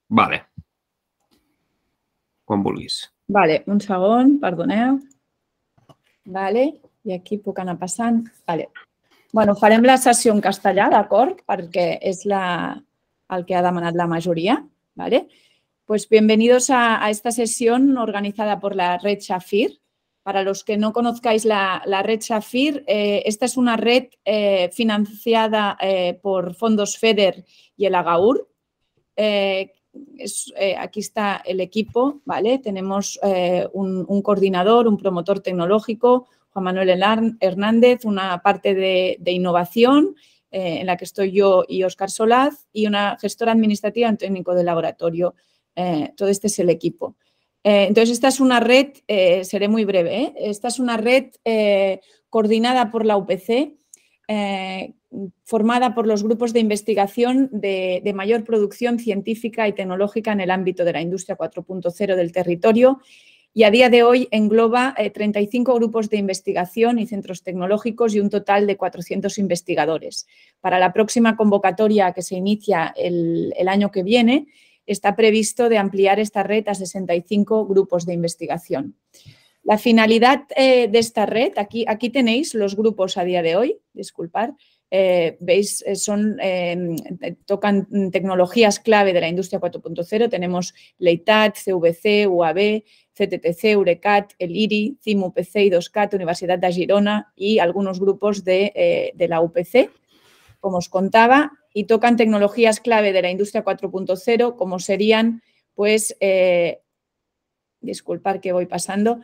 Vale. Quan vulguis. Vale, un segon, perdoneu. Vale, i aquí puc anar passant. Vale. Bueno, farem la sessió en castellà, d'acord? Perquè és el que ha demanat la mayoría, ¿vale? Pues bienvenidos a esta sesión organizada por la Red Shafir. Para los que no conozcáis la Red Shafir, esta es una red financiada por fondos FEDER y el Agaur. Aquí está el equipo, ¿vale? Tenemos un coordinador, un promotor tecnológico, Juan Manuel Hernández, una parte de innovación en la que estoy yo y Óscar Solaz y una gestora administrativa y un técnico de laboratorio. Todo este es el equipo. Entonces, esta es una red, seré muy breve, esta es una red coordinada por la UPC, formada por los grupos de investigación de mayor producción científica y tecnológica en el ámbito de la industria 4.0 del territorio y a día de hoy engloba 35 grupos de investigación y centros tecnológicos y un total de 400 investigadores. Para la próxima convocatoria que se inicia el año que viene, está previsto de ampliar esta red a 65 grupos de investigación. La finalidad de esta red, aquí tenéis los grupos a día de hoy, disculpad, veis, tocan tecnologías clave de la industria 4.0, tenemos LEITAT, CVC, UAB, CTTC, Eurecat, el IRI, CIM-UPC, I2CAT, Universidad de Girona y algunos grupos de la UPC, como os contaba, y tocan tecnologías clave de la industria 4.0, como serían, pues, disculpad que voy pasando,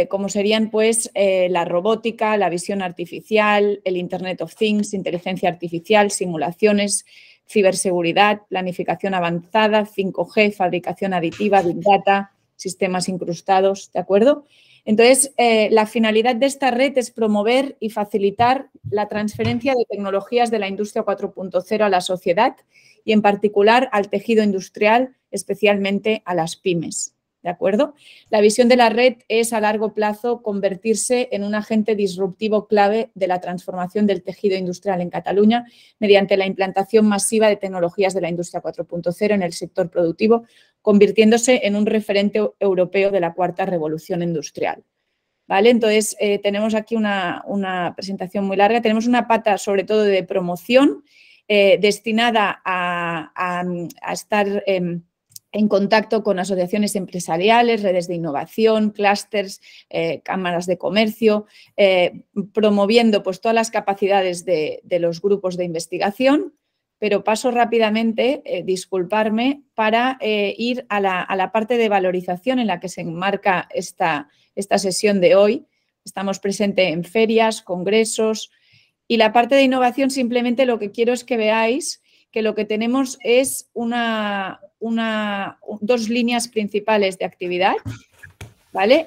como serían, pues, la robótica, la visión artificial, el Internet of Things, inteligencia artificial, simulaciones, ciberseguridad, planificación avanzada, 5G, fabricación aditiva, Big Data, sistemas incrustados, ¿de acuerdo? Entonces, la finalidad de esta red es promover y facilitar la transferencia de tecnologías de la industria 4.0 a la sociedad y, en particular, al tejido industrial, especialmente a las pymes. ¿De acuerdo? La visión de la red es, a largo plazo, convertirse en un agente disruptivo clave de la transformación del tejido industrial en Cataluña mediante la implantación masiva de tecnologías de la industria 4.0 en el sector productivo, convirtiéndose en un referente europeo de la cuarta revolución industrial. ¿Vale? Entonces, tenemos aquí una presentación muy larga. Tenemos una pata, sobre todo, de promoción destinada a estar en contacto con asociaciones empresariales, redes de innovación, clústeres, cámaras de comercio, promoviendo, pues, todas las capacidades de los grupos de investigación, pero paso rápidamente, disculparme, para ir a la parte de valorización en la que se enmarca esta sesión de hoy. Estamos presentes en ferias, congresos y la parte de innovación, simplemente lo que quiero es que veáis que lo que tenemos es dos líneas principales de actividad, ¿vale?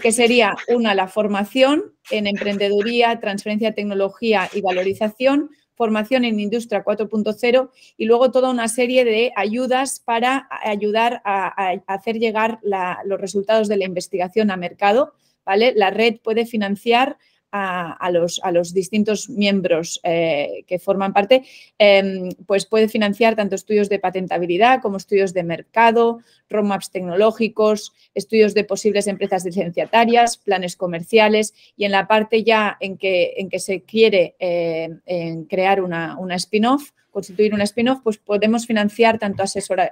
Que sería la formación en emprendeduría, transferencia de tecnología y valorización, formación en industria 4.0 y luego toda una serie de ayudas para ayudar a hacer llegar los resultados de la investigación a mercado, ¿vale? La red puede financiar a los distintos miembros que forman parte, pues puede financiar tanto estudios de patentabilidad como estudios de mercado, roadmaps tecnológicos, estudios de posibles empresas licenciatarias, planes comerciales y en la parte ya en que se quiere crear una spin-off, constituir una spin-off, pues podemos financiar tanto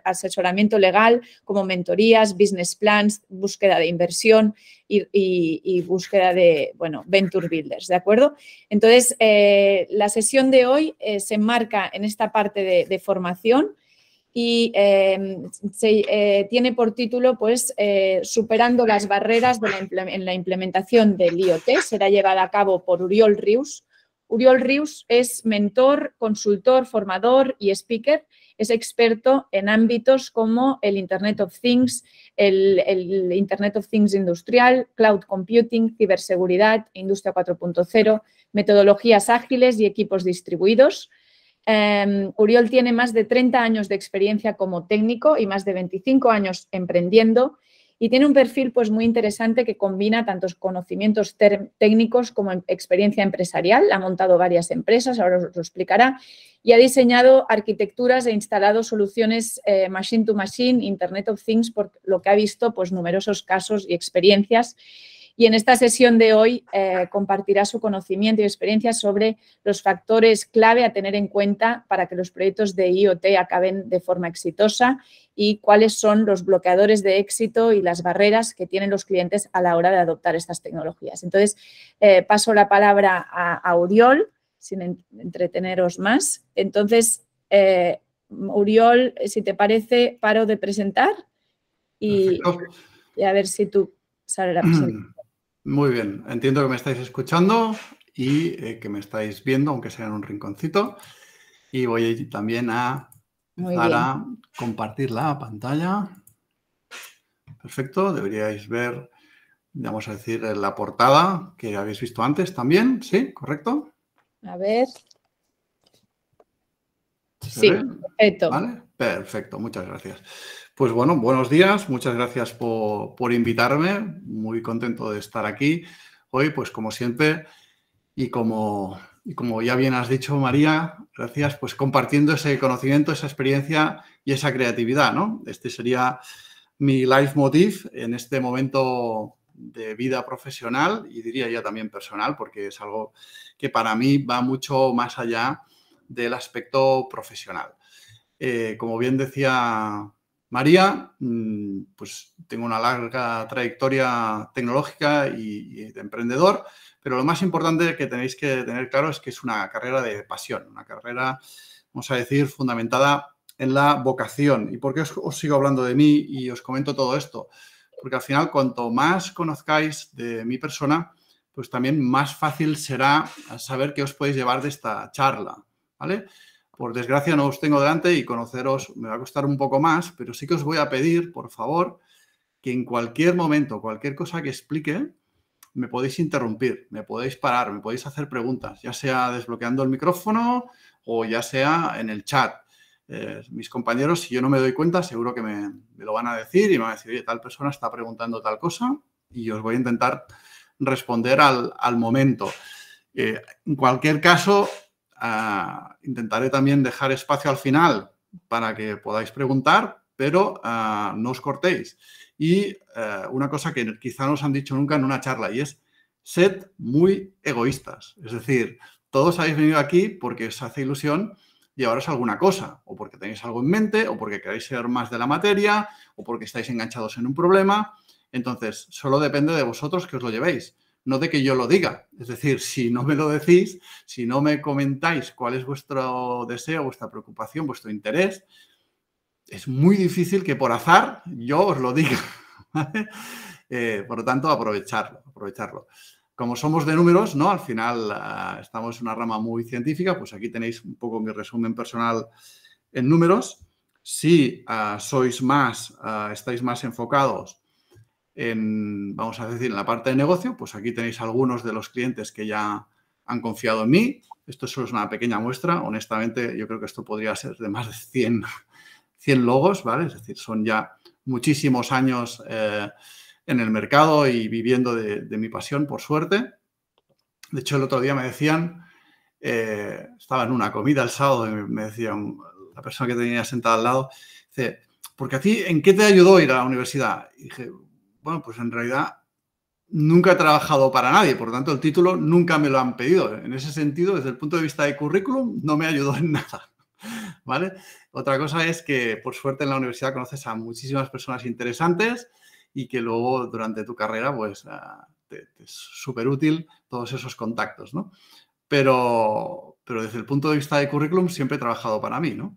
asesoramiento legal como mentorías, business plans, búsqueda de inversión y búsqueda de, bueno, venture builders, ¿de acuerdo? Entonces, la sesión de hoy se enmarca en esta parte de formación y tiene por título, pues, superando las barreras en la implementación del IoT. Será llevada a cabo por Oriol Rius. Oriol Rius es mentor, consultor, formador y speaker. Es experto en ámbitos como el Internet of Things, el Internet of Things industrial, cloud computing, ciberseguridad, industria 4.0, metodologías ágiles y equipos distribuidos. Oriol tiene más de 30 años de experiencia como técnico y más de 25 años emprendiendo y tiene un perfil pues muy interesante que combina tantos conocimientos técnicos como experiencia empresarial. Ha montado varias empresas, ahora os lo explicará, y ha diseñado arquitecturas e instalado soluciones machine to machine, Internet of Things, por lo que ha visto pues numerosos casos y experiencias. Y en esta sesión de hoy compartirá su conocimiento y experiencia sobre los factores clave a tener en cuenta para que los proyectos de IoT acaben de forma exitosa y cuáles son los bloqueadores de éxito y las barreras que tienen los clientes a la hora de adoptar estas tecnologías. Entonces, paso la palabra a Oriol, sin entreteneros más. Entonces, Oriol, si te parece, paro de presentar y a ver si tú sale la presentación. Muy bien, entiendo que me estáis escuchando y que me estáis viendo, aunque sea en un rinconcito. Y voy también a empezar a compartir la pantalla. Perfecto, deberíais ver, vamos a decir, la portada que habéis visto antes también, ¿sí? ¿Correcto? A ver. Sí, perfecto. ¿Vale? Perfecto, muchas gracias. Pues bueno, buenos días, muchas gracias por invitarme, muy contento de estar aquí hoy, pues como siempre, y como ya bien has dicho, María, gracias, pues compartiendo ese conocimiento, esa experiencia y esa creatividad, ¿no? Este sería mi leitmotiv en este momento de vida profesional y diría ya también personal, porque es algo que para mí va mucho más allá del aspecto profesional. Como bien decía María, pues tengo una larga trayectoria tecnológica y de emprendedor, pero lo más importante que tenéis que tener claro es que es una carrera de pasión, una carrera, vamos a decir, fundamentada en la vocación. ¿Y por qué os sigo hablando de mí y os comento todo esto? Porque al final, cuanto más conozcáis de mi persona, pues también más fácil será saber qué os podéis llevar de esta charla, ¿vale? Por desgracia no os tengo delante y conoceros me va a costar un poco más, pero sí que os voy a pedir, por favor, que en cualquier momento, cualquier cosa que explique, me podéis interrumpir, me podéis parar, me podéis hacer preguntas, ya sea desbloqueando el micrófono o ya sea en el chat. Mis compañeros, si yo no me doy cuenta, seguro que me lo van a decir y me van a decir, oye, tal persona está preguntando tal cosa y os voy a intentar responder al momento. En cualquier caso, intentaré también dejar espacio al final para que podáis preguntar, pero no os cortéis. Y una cosa que quizá no os han dicho nunca en una charla y es, sed muy egoístas. Es decir, todos habéis venido aquí porque os hace ilusión llevaros alguna cosa, o porque tenéis algo en mente, o porque queréis saber más de la materia, o porque estáis enganchados en un problema. Entonces, solo depende de vosotros que os lo llevéis, no de que yo lo diga. Es decir, si no me lo decís, si no me comentáis cuál es vuestro deseo, vuestra preocupación, vuestro interés, es muy difícil que por azar yo os lo diga. ¿Vale? Por lo tanto, aprovecharlo. Como somos de números, ¿no? Al final estamos en una rama muy científica, pues aquí tenéis un poco mi resumen personal en números. Si sois más, estáis más enfocados en, vamos a decir, en la parte de negocio, pues aquí tenéis algunos de los clientes que ya han confiado en mí. Esto solo es una pequeña muestra. Honestamente, yo creo que esto podría ser de más de 100 logos, ¿vale? Es decir, son ya muchísimos años en el mercado y viviendo de mi pasión, por suerte. De hecho, el otro día me decían, estaba en una comida el sábado y me decía la persona que tenía sentada al lado, dice, porque a ti, ¿en qué te ayudó ir a la universidad? Y dije, bueno, pues en realidad nunca he trabajado para nadie, por lo tanto el título nunca me lo han pedido. En ese sentido, desde el punto de vista de currículum, no me ayudó en nada, ¿vale? Otra cosa es que, por suerte, en la universidad conoces a muchísimas personas interesantes y que luego, durante tu carrera, pues te es súper útil todos esos contactos, ¿no? Pero desde el punto de vista de currículum siempre he trabajado para mí, ¿no?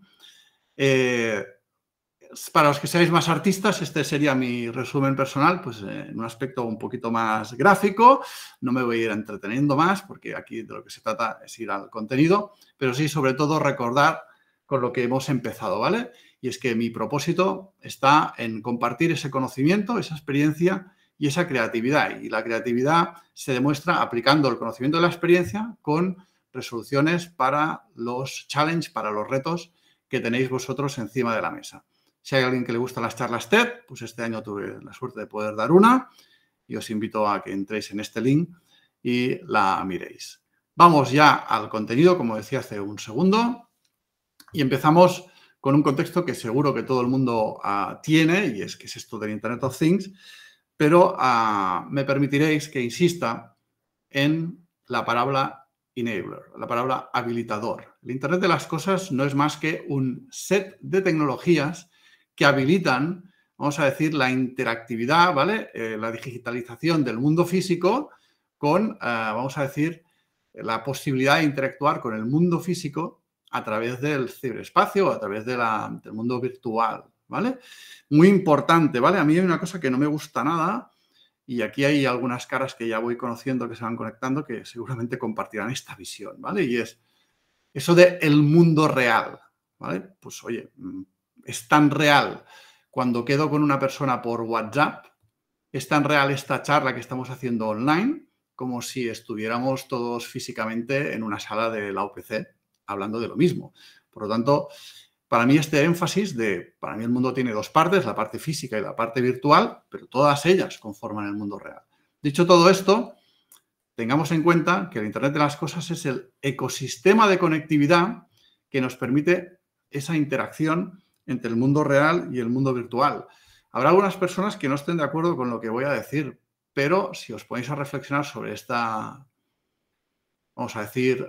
Para los que seáis más artistas, este sería mi resumen personal, pues en un aspecto un poquito más gráfico. No me voy a ir entreteniendo más porque aquí de lo que se trata es ir al contenido, pero sí, sobre todo, recordar con lo que hemos empezado, ¿vale? Y es que mi propósito está en compartir ese conocimiento, esa experiencia y esa creatividad. Y la creatividad se demuestra aplicando el conocimiento de la experiencia con resoluciones para los challenges, para los retos que tenéis vosotros encima de la mesa. Si hay alguien que le gusta las charlas TED, pues este año tuve la suerte de poder dar una y os invito a que entréis en este link y la miréis. Vamos ya al contenido, como decía hace un segundo, y empezamos con un contexto que seguro que todo el mundo tiene, y es que es esto del Internet of Things, pero me permitiréis que insista en la palabra enabler, la palabra habilitador. El Internet de las cosas no es más que un set de tecnologías que habilitan, vamos a decir, la interactividad, ¿vale? La digitalización del mundo físico con, vamos a decir, la posibilidad de interactuar con el mundo físico a través del ciberespacio, a través del mundo virtual, ¿vale? Muy importante, ¿vale? A mí hay una cosa que no me gusta nada y aquí hay algunas caras que ya voy conociendo que se van conectando que seguramente compartirán esta visión, ¿vale? Y es eso de el mundo real, ¿vale? Pues, oye, es tan real cuando quedo con una persona por WhatsApp, es tan real esta charla que estamos haciendo online como si estuviéramos todos físicamente en una sala de la UPC hablando de lo mismo. Por lo tanto, para mí este énfasis para mí el mundo tiene dos partes, la parte física y la parte virtual, pero todas ellas conforman el mundo real. Dicho todo esto, tengamos en cuenta que el Internet de las cosas es el ecosistema de conectividad que nos permite esa interacción entre el mundo real y el mundo virtual. Habrá algunas personas que no estén de acuerdo con lo que voy a decir, pero si os ponéis a reflexionar sobre esta, vamos a decir,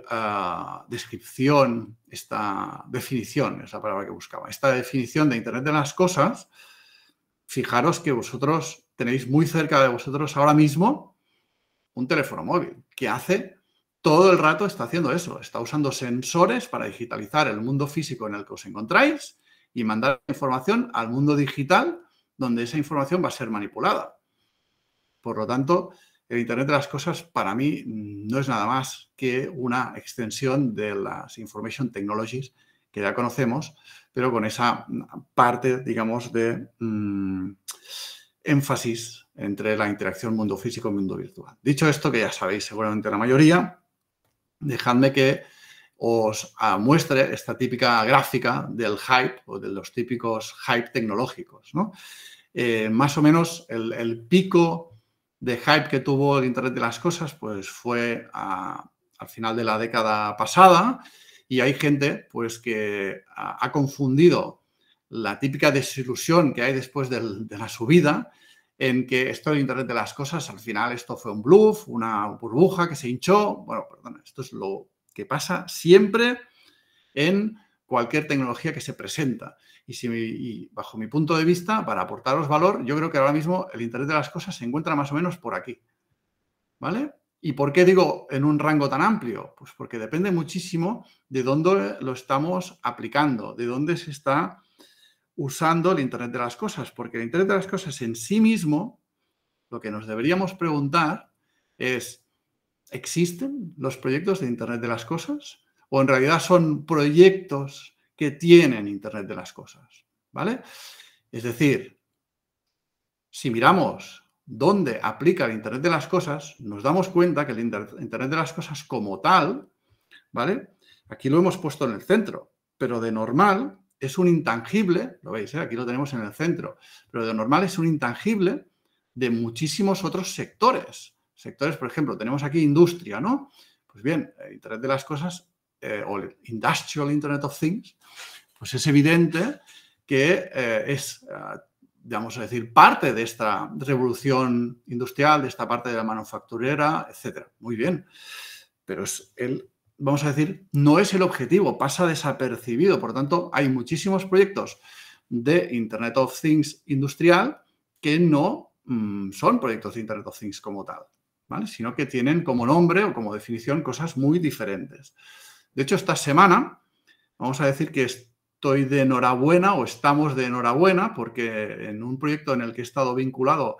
descripción, esta definición, es la palabra que buscaba, esta definición de Internet de las cosas, fijaros que vosotros tenéis muy cerca de vosotros ahora mismo un teléfono móvil que todo el rato está haciendo eso, está usando sensores para digitalizar el mundo físico en el que os encontráis y mandar información al mundo digital donde esa información va a ser manipulada. Por lo tanto, el Internet de las cosas para mí no es nada más que una extensión de las Information Technologies que ya conocemos, pero con esa parte, digamos, de énfasis entre la interacción mundo físico y mundo virtual. Dicho esto, que ya sabéis seguramente la mayoría, dejadme que os muestre esta típica gráfica del hype o de los típicos hype tecnológicos, ¿no? Más o menos el pico de hype que tuvo el Internet de las cosas pues fue al final de la década pasada y hay gente pues que ha confundido la típica desilusión que hay después de la subida en que esto del Internet de las cosas, al final esto fue un bluff, una burbuja que se hinchó. Bueno, perdón, esto es lo que pasa siempre en cualquier tecnología que se presenta. Y bajo mi punto de vista, para aportaros valor, yo creo que ahora mismo el Internet de las cosas se encuentra más o menos por aquí, ¿vale? ¿Y por qué digo en un rango tan amplio? Pues porque depende muchísimo de dónde lo estamos aplicando, de dónde se está usando el Internet de las cosas, porque el Internet de las cosas en sí mismo, lo que nos deberíamos preguntar es, ¿existen los proyectos de Internet de las cosas? ¿O en realidad son proyectos que tienen Internet de las cosas? ¿Vale? Es decir, si miramos dónde aplica el Internet de las cosas, nos damos cuenta que el Internet de las cosas como tal, ¿vale? Aquí lo hemos puesto en el centro, pero de normal es un intangible, lo veis, aquí lo tenemos en el centro, pero de normal es un intangible de muchísimos otros sectores. Sectores, por ejemplo, tenemos aquí industria, ¿no? Pues bien, el Internet de las cosas o el Industrial Internet of Things, pues es evidente que es, vamos a decir, parte de esta revolución industrial, de esta parte de la manufacturera, etcétera. Muy bien, pero vamos a decir, no es el objetivo, pasa desapercibido. Por lo tanto, hay muchísimos proyectos de Internet of Things industrial que no son proyectos de Internet of Things como tal, ¿vale? Sino que tienen como nombre o como definición cosas muy diferentes. De hecho, esta semana vamos a decir que estoy de enhorabuena o estamos de enhorabuena porque en un proyecto en el que he estado vinculado,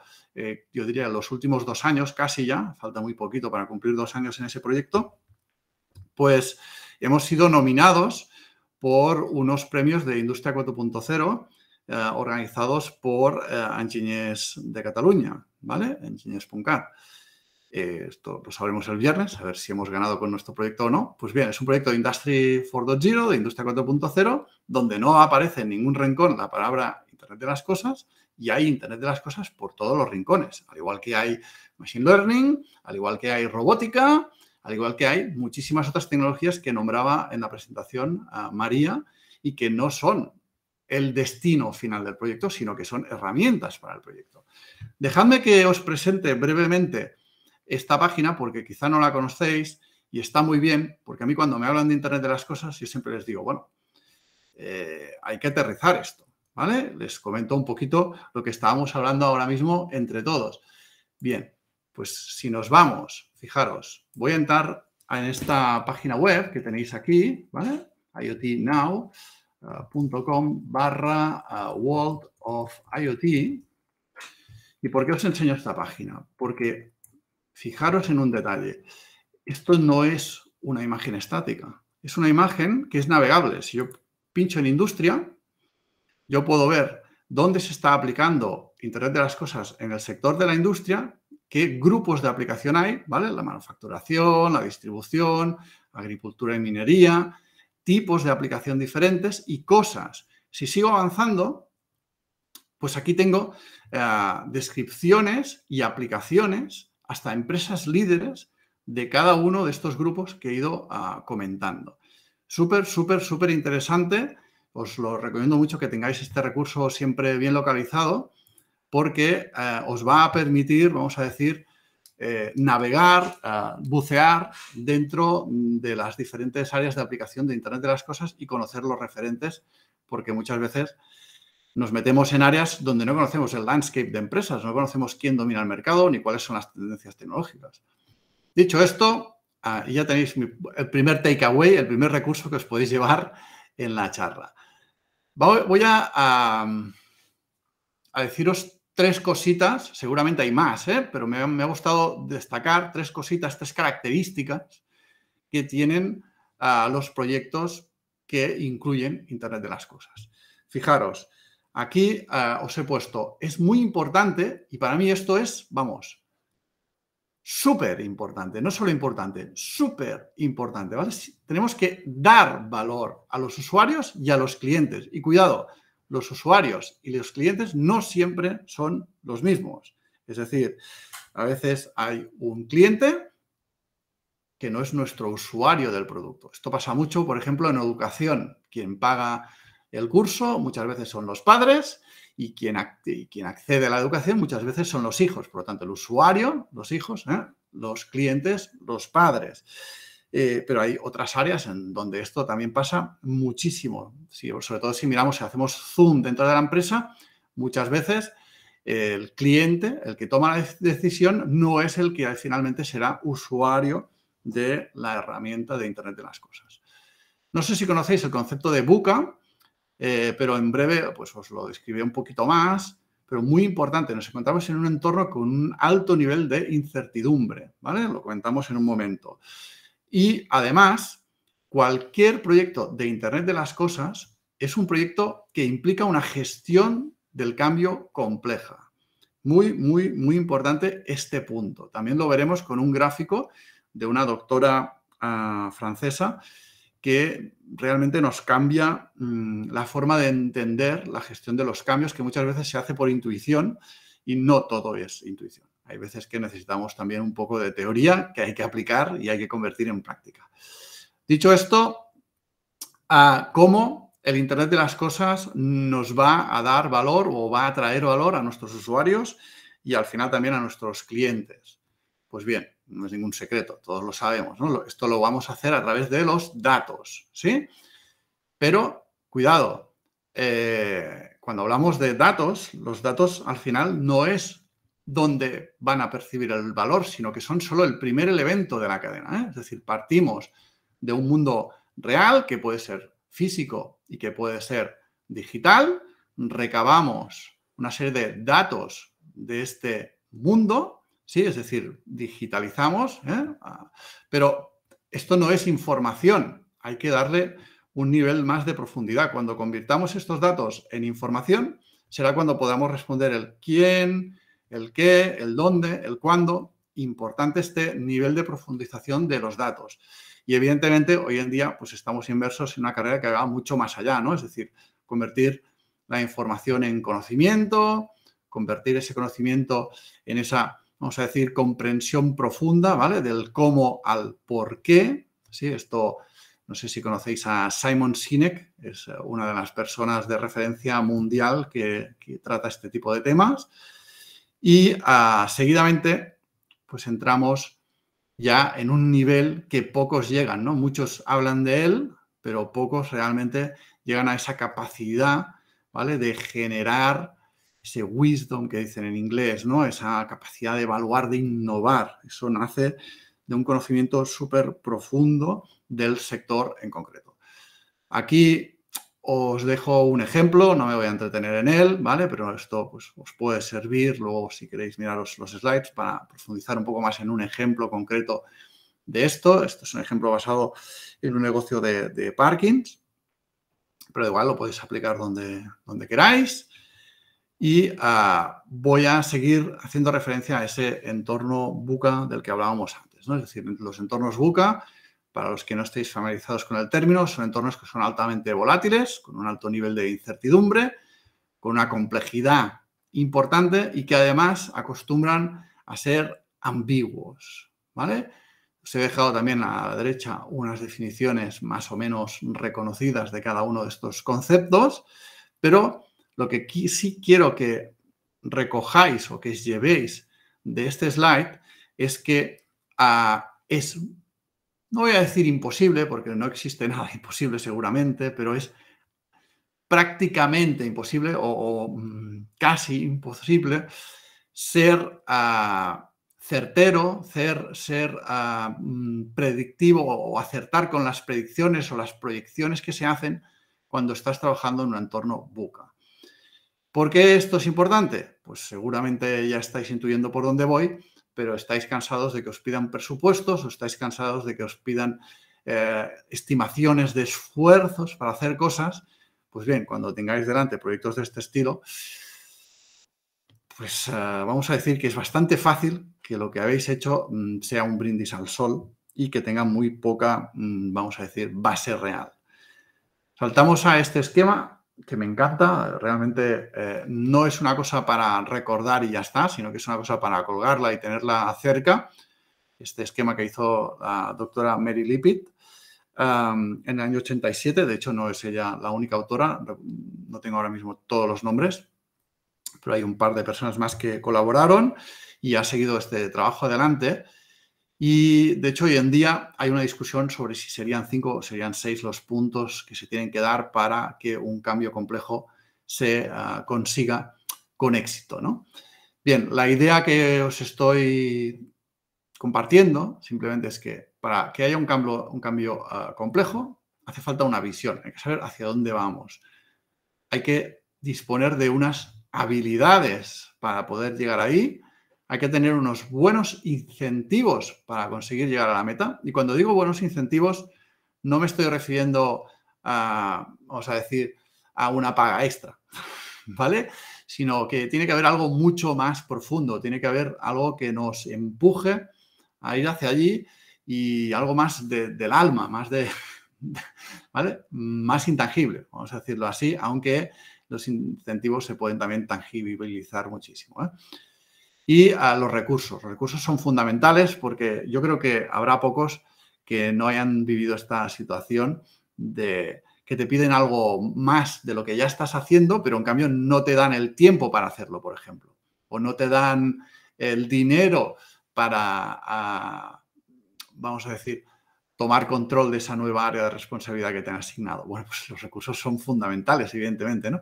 yo diría en los últimos 2 años casi ya, falta muy poquito para cumplir 2 años en ese proyecto, pues hemos sido nominados por unos premios de Industria 4.0 organizados por Enginyers de Cataluña, ¿vale? Enginyers.cat. Esto lo sabremos el viernes, a ver si hemos ganado con nuestro proyecto o no. Pues bien, es un proyecto de Industry 4.0, de Industria 4.0, donde no aparece en ningún rincón la palabra Internet de las cosas y hay Internet de las cosas por todos los rincones, al igual que hay Machine Learning, al igual que hay robótica, al igual que hay muchísimas otras tecnologías que nombraba en la presentación a María y que no son el destino final del proyecto, sino que son herramientas para el proyecto. Dejadme que os presente brevemente esta página porque quizá no la conocéis y está muy bien, porque a mí cuando me hablan de Internet de las cosas yo siempre les digo, bueno, hay que aterrizar esto, ¿vale? Les comento un poquito lo que estábamos hablando ahora mismo entre todos. Bien, pues si nos vamos, fijaros, voy a entrar en esta página web que tenéis aquí, ¿vale? iotnow.com/World of IoT. ¿Y por qué os enseño esta página? Porque fijaros en un detalle. Esto no es una imagen estática. Es una imagen que es navegable. Si yo pincho en industria, yo puedo ver dónde se está aplicando Internet de las cosas en el sector de la industria, qué grupos de aplicación hay, ¿vale? La manufacturación, la distribución, agricultura y minería, tipos de aplicación diferentes y cosas. Si sigo avanzando, pues aquí tengo descripciones y aplicaciones hasta empresas líderes de cada uno de estos grupos que he ido comentando. Súper, súper, súper interesante. Os lo recomiendo mucho que tengáis este recurso siempre bien localizado porque os va a permitir, vamos a decir, navegar, bucear dentro de las diferentes áreas de aplicación de Internet de las cosas y conocer los referentes, porque muchas veces nos metemos en áreas donde no conocemos el landscape de empresas, no conocemos quién domina el mercado ni cuáles son las tendencias tecnológicas. Dicho esto, ya tenéis el primer takeaway, el primer recurso que os podéis llevar en la charla. Voy a deciros tres cositas, seguramente hay más, pero me ha gustado destacar tres cositas, tres características que tienen los proyectos que incluyen Internet de las cosas. Fijaros, aquí os he puesto, es muy importante y para mí esto es, vamos, súper importante, no solo importante, súper importante, ¿vale? Tenemos que dar valor a los usuarios y a los clientes. Y cuidado, los usuarios y los clientes no siempre son los mismos. Es decir, a veces hay un cliente que no es nuestro usuario del producto. Esto pasa mucho, por ejemplo, en educación. Quien paga el curso muchas veces son los padres y quien accede a la educación muchas veces son los hijos. Por lo tanto, el usuario, los hijos, los clientes, los padres. Pero hay otras áreas en donde esto también pasa muchísimo. Sobre todo si miramos, si hacemos zoom dentro de la empresa, muchas veces el cliente, el que toma la decisión, no es el que finalmente será usuario de la herramienta de Internet de las cosas. No sé si conocéis el concepto de VUCA, pero en breve pues os lo describiré un poquito más, pero muy importante, nos encontramos en un entorno con un alto nivel de incertidumbre, ¿vale? Lo comentamos en un momento. Y además, cualquier proyecto de Internet de las cosas es un proyecto que implica una gestión del cambio compleja. Muy, muy, muy importante este punto. También lo veremos con un gráfico de una doctora francesa que realmente nos cambia la forma de entender la gestión de los cambios, que muchas veces se hace por intuición y no todo es intuición. Hay veces que necesitamos también un poco de teoría que hay que aplicar y hay que convertir en práctica. Dicho esto, ¿cómo el Internet de las cosas nos va a dar valor o va a traer valor a nuestros usuarios y al final también a nuestros clientes? Pues bien, no es ningún secreto, todos lo sabemos, ¿no? Esto lo vamos a hacer a través de los datos, ¿sí? Pero, cuidado, cuando hablamos de datos, los datos al final no es donde van a percibir el valor, sino que son solo el primer elemento de la cadena, Es decir, partimos de un mundo real que puede ser físico y que puede ser digital, recabamos una serie de datos de este mundo, ¿sí? Es decir, digitalizamos, pero esto no es información, hay que darle un nivel más de profundidad. Cuando convirtamos estos datos en información, será cuando podamos responder el quién, el qué, el dónde, el cuándo. Importante este nivel de profundización de los datos. Y evidentemente hoy en día pues estamos inmersos en una carrera que va mucho más allá, ¿no? Es decir, convertir la información en conocimiento, convertir ese conocimiento en esa, vamos a decir, comprensión profunda, ¿vale? Del cómo al por qué. ¿Sí? Esto, no sé si conocéis a Simon Sinek, es una de las personas de referencia mundial que trata este tipo de temas. Y seguidamente, pues entramos ya en un nivel que pocos llegan, ¿no? Muchos hablan de él, pero pocos realmente llegan a esa capacidad, ¿vale? De generar ese wisdom que dicen en inglés, ¿no? Esa capacidad de evaluar, de innovar. Eso nace de un conocimiento súper profundo del sector en concreto. Aquí os dejo un ejemplo, no me voy a entretener en él, ¿vale? Pero esto pues, os puede servir luego si queréis miraros los slides para profundizar un poco más en un ejemplo concreto de esto. Esto es un ejemplo basado en un negocio de parkings, pero igual lo podéis aplicar donde queráis. Y voy a seguir haciendo referencia a ese entorno VUCA del que hablábamos antes, ¿no? Es decir, los entornos VUCA, para los que no estéis familiarizados con el término, son entornos que son altamente volátiles, con un alto nivel de incertidumbre, con una complejidad importante y que además acostumbran a ser ambiguos, ¿vale? Os he dejado también a la derecha unas definiciones más o menos reconocidas de cada uno de estos conceptos, pero lo que sí quiero que recojáis o que os llevéis de este slide es que es, no voy a decir imposible, porque no existe nada imposible seguramente, pero es prácticamente imposible o casi imposible ser certero, ser predictivo o acertar con las predicciones o las proyecciones que se hacen cuando estás trabajando en un entorno VUCA. ¿Por qué esto es importante? Pues seguramente ya estáis intuyendo por dónde voy, pero estáis cansados de que os pidan presupuestos o estáis cansados de que os pidan estimaciones de esfuerzos para hacer cosas. Pues bien, cuando tengáis delante proyectos de este estilo, pues vamos a decir que es bastante fácil que lo que habéis hecho sea un brindis al sol y que tenga muy poca, vamos a decir, base real. Saltamos a este esquema que me encanta, realmente no es una cosa para recordar y ya está, sino que es una cosa para colgarla y tenerla cerca. Este esquema que hizo la doctora Mary Lippitt en el año 87, de hecho no es ella la única autora, no tengo ahora mismo todos los nombres, pero hay un par de personas más que colaboraron y ha seguido este trabajo adelante. Y, de hecho, hoy en día hay una discusión sobre si serían 5 o serían 6 los puntos que se tienen que dar para que un cambio complejo se consiga con éxito, ¿no? Bien, la idea que os estoy compartiendo simplemente es que para que haya un cambio complejo hace falta una visión, hay que saber hacia dónde vamos. Hay que disponer de unas habilidades para poder llegar ahí. Hay que tener unos buenos incentivos para conseguir llegar a la meta. Y cuando digo buenos incentivos, no me estoy refiriendo vamos a decir, a una paga extra, ¿vale? Sino que tiene que haber algo mucho más profundo, tiene que haber algo que nos empuje a ir hacia allí y algo más del alma, más ¿vale? Más intangible, vamos a decirlo así, aunque los incentivos se pueden también tangibilizar muchísimo, ¿eh? Y los recursos son fundamentales porque yo creo que habrá pocos que no hayan vivido esta situación de que te piden algo más de lo que ya estás haciendo, pero en cambio no te dan el tiempo para hacerlo, por ejemplo, o no te dan el dinero para, vamos a decir, tomar control de esa nueva área de responsabilidad que te han asignado. Bueno, pues los recursos son fundamentales, evidentemente, ¿no?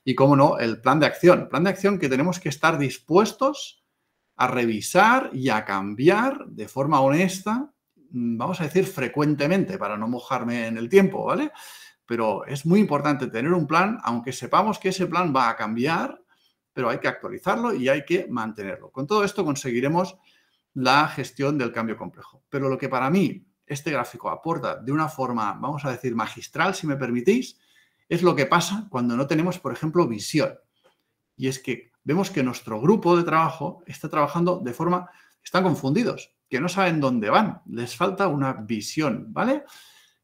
Y, cómo no, el plan de acción. Plan de acción que tenemos que estar dispuestos a revisar y a cambiar de forma honesta, vamos a decir frecuentemente, para no mojarme en el tiempo, ¿vale? Pero es muy importante tener un plan, aunque sepamos que ese plan va a cambiar, pero hay que actualizarlo y hay que mantenerlo. Con todo esto conseguiremos la gestión del cambio complejo. Pero lo que para mí este gráfico aporta de una forma, vamos a decir, magistral, si me permitís, es lo que pasa cuando no tenemos, por ejemplo, visión. Y es que vemos que nuestro grupo de trabajo está trabajando de forma, están confundidos, que no saben dónde van, les falta una visión, ¿vale?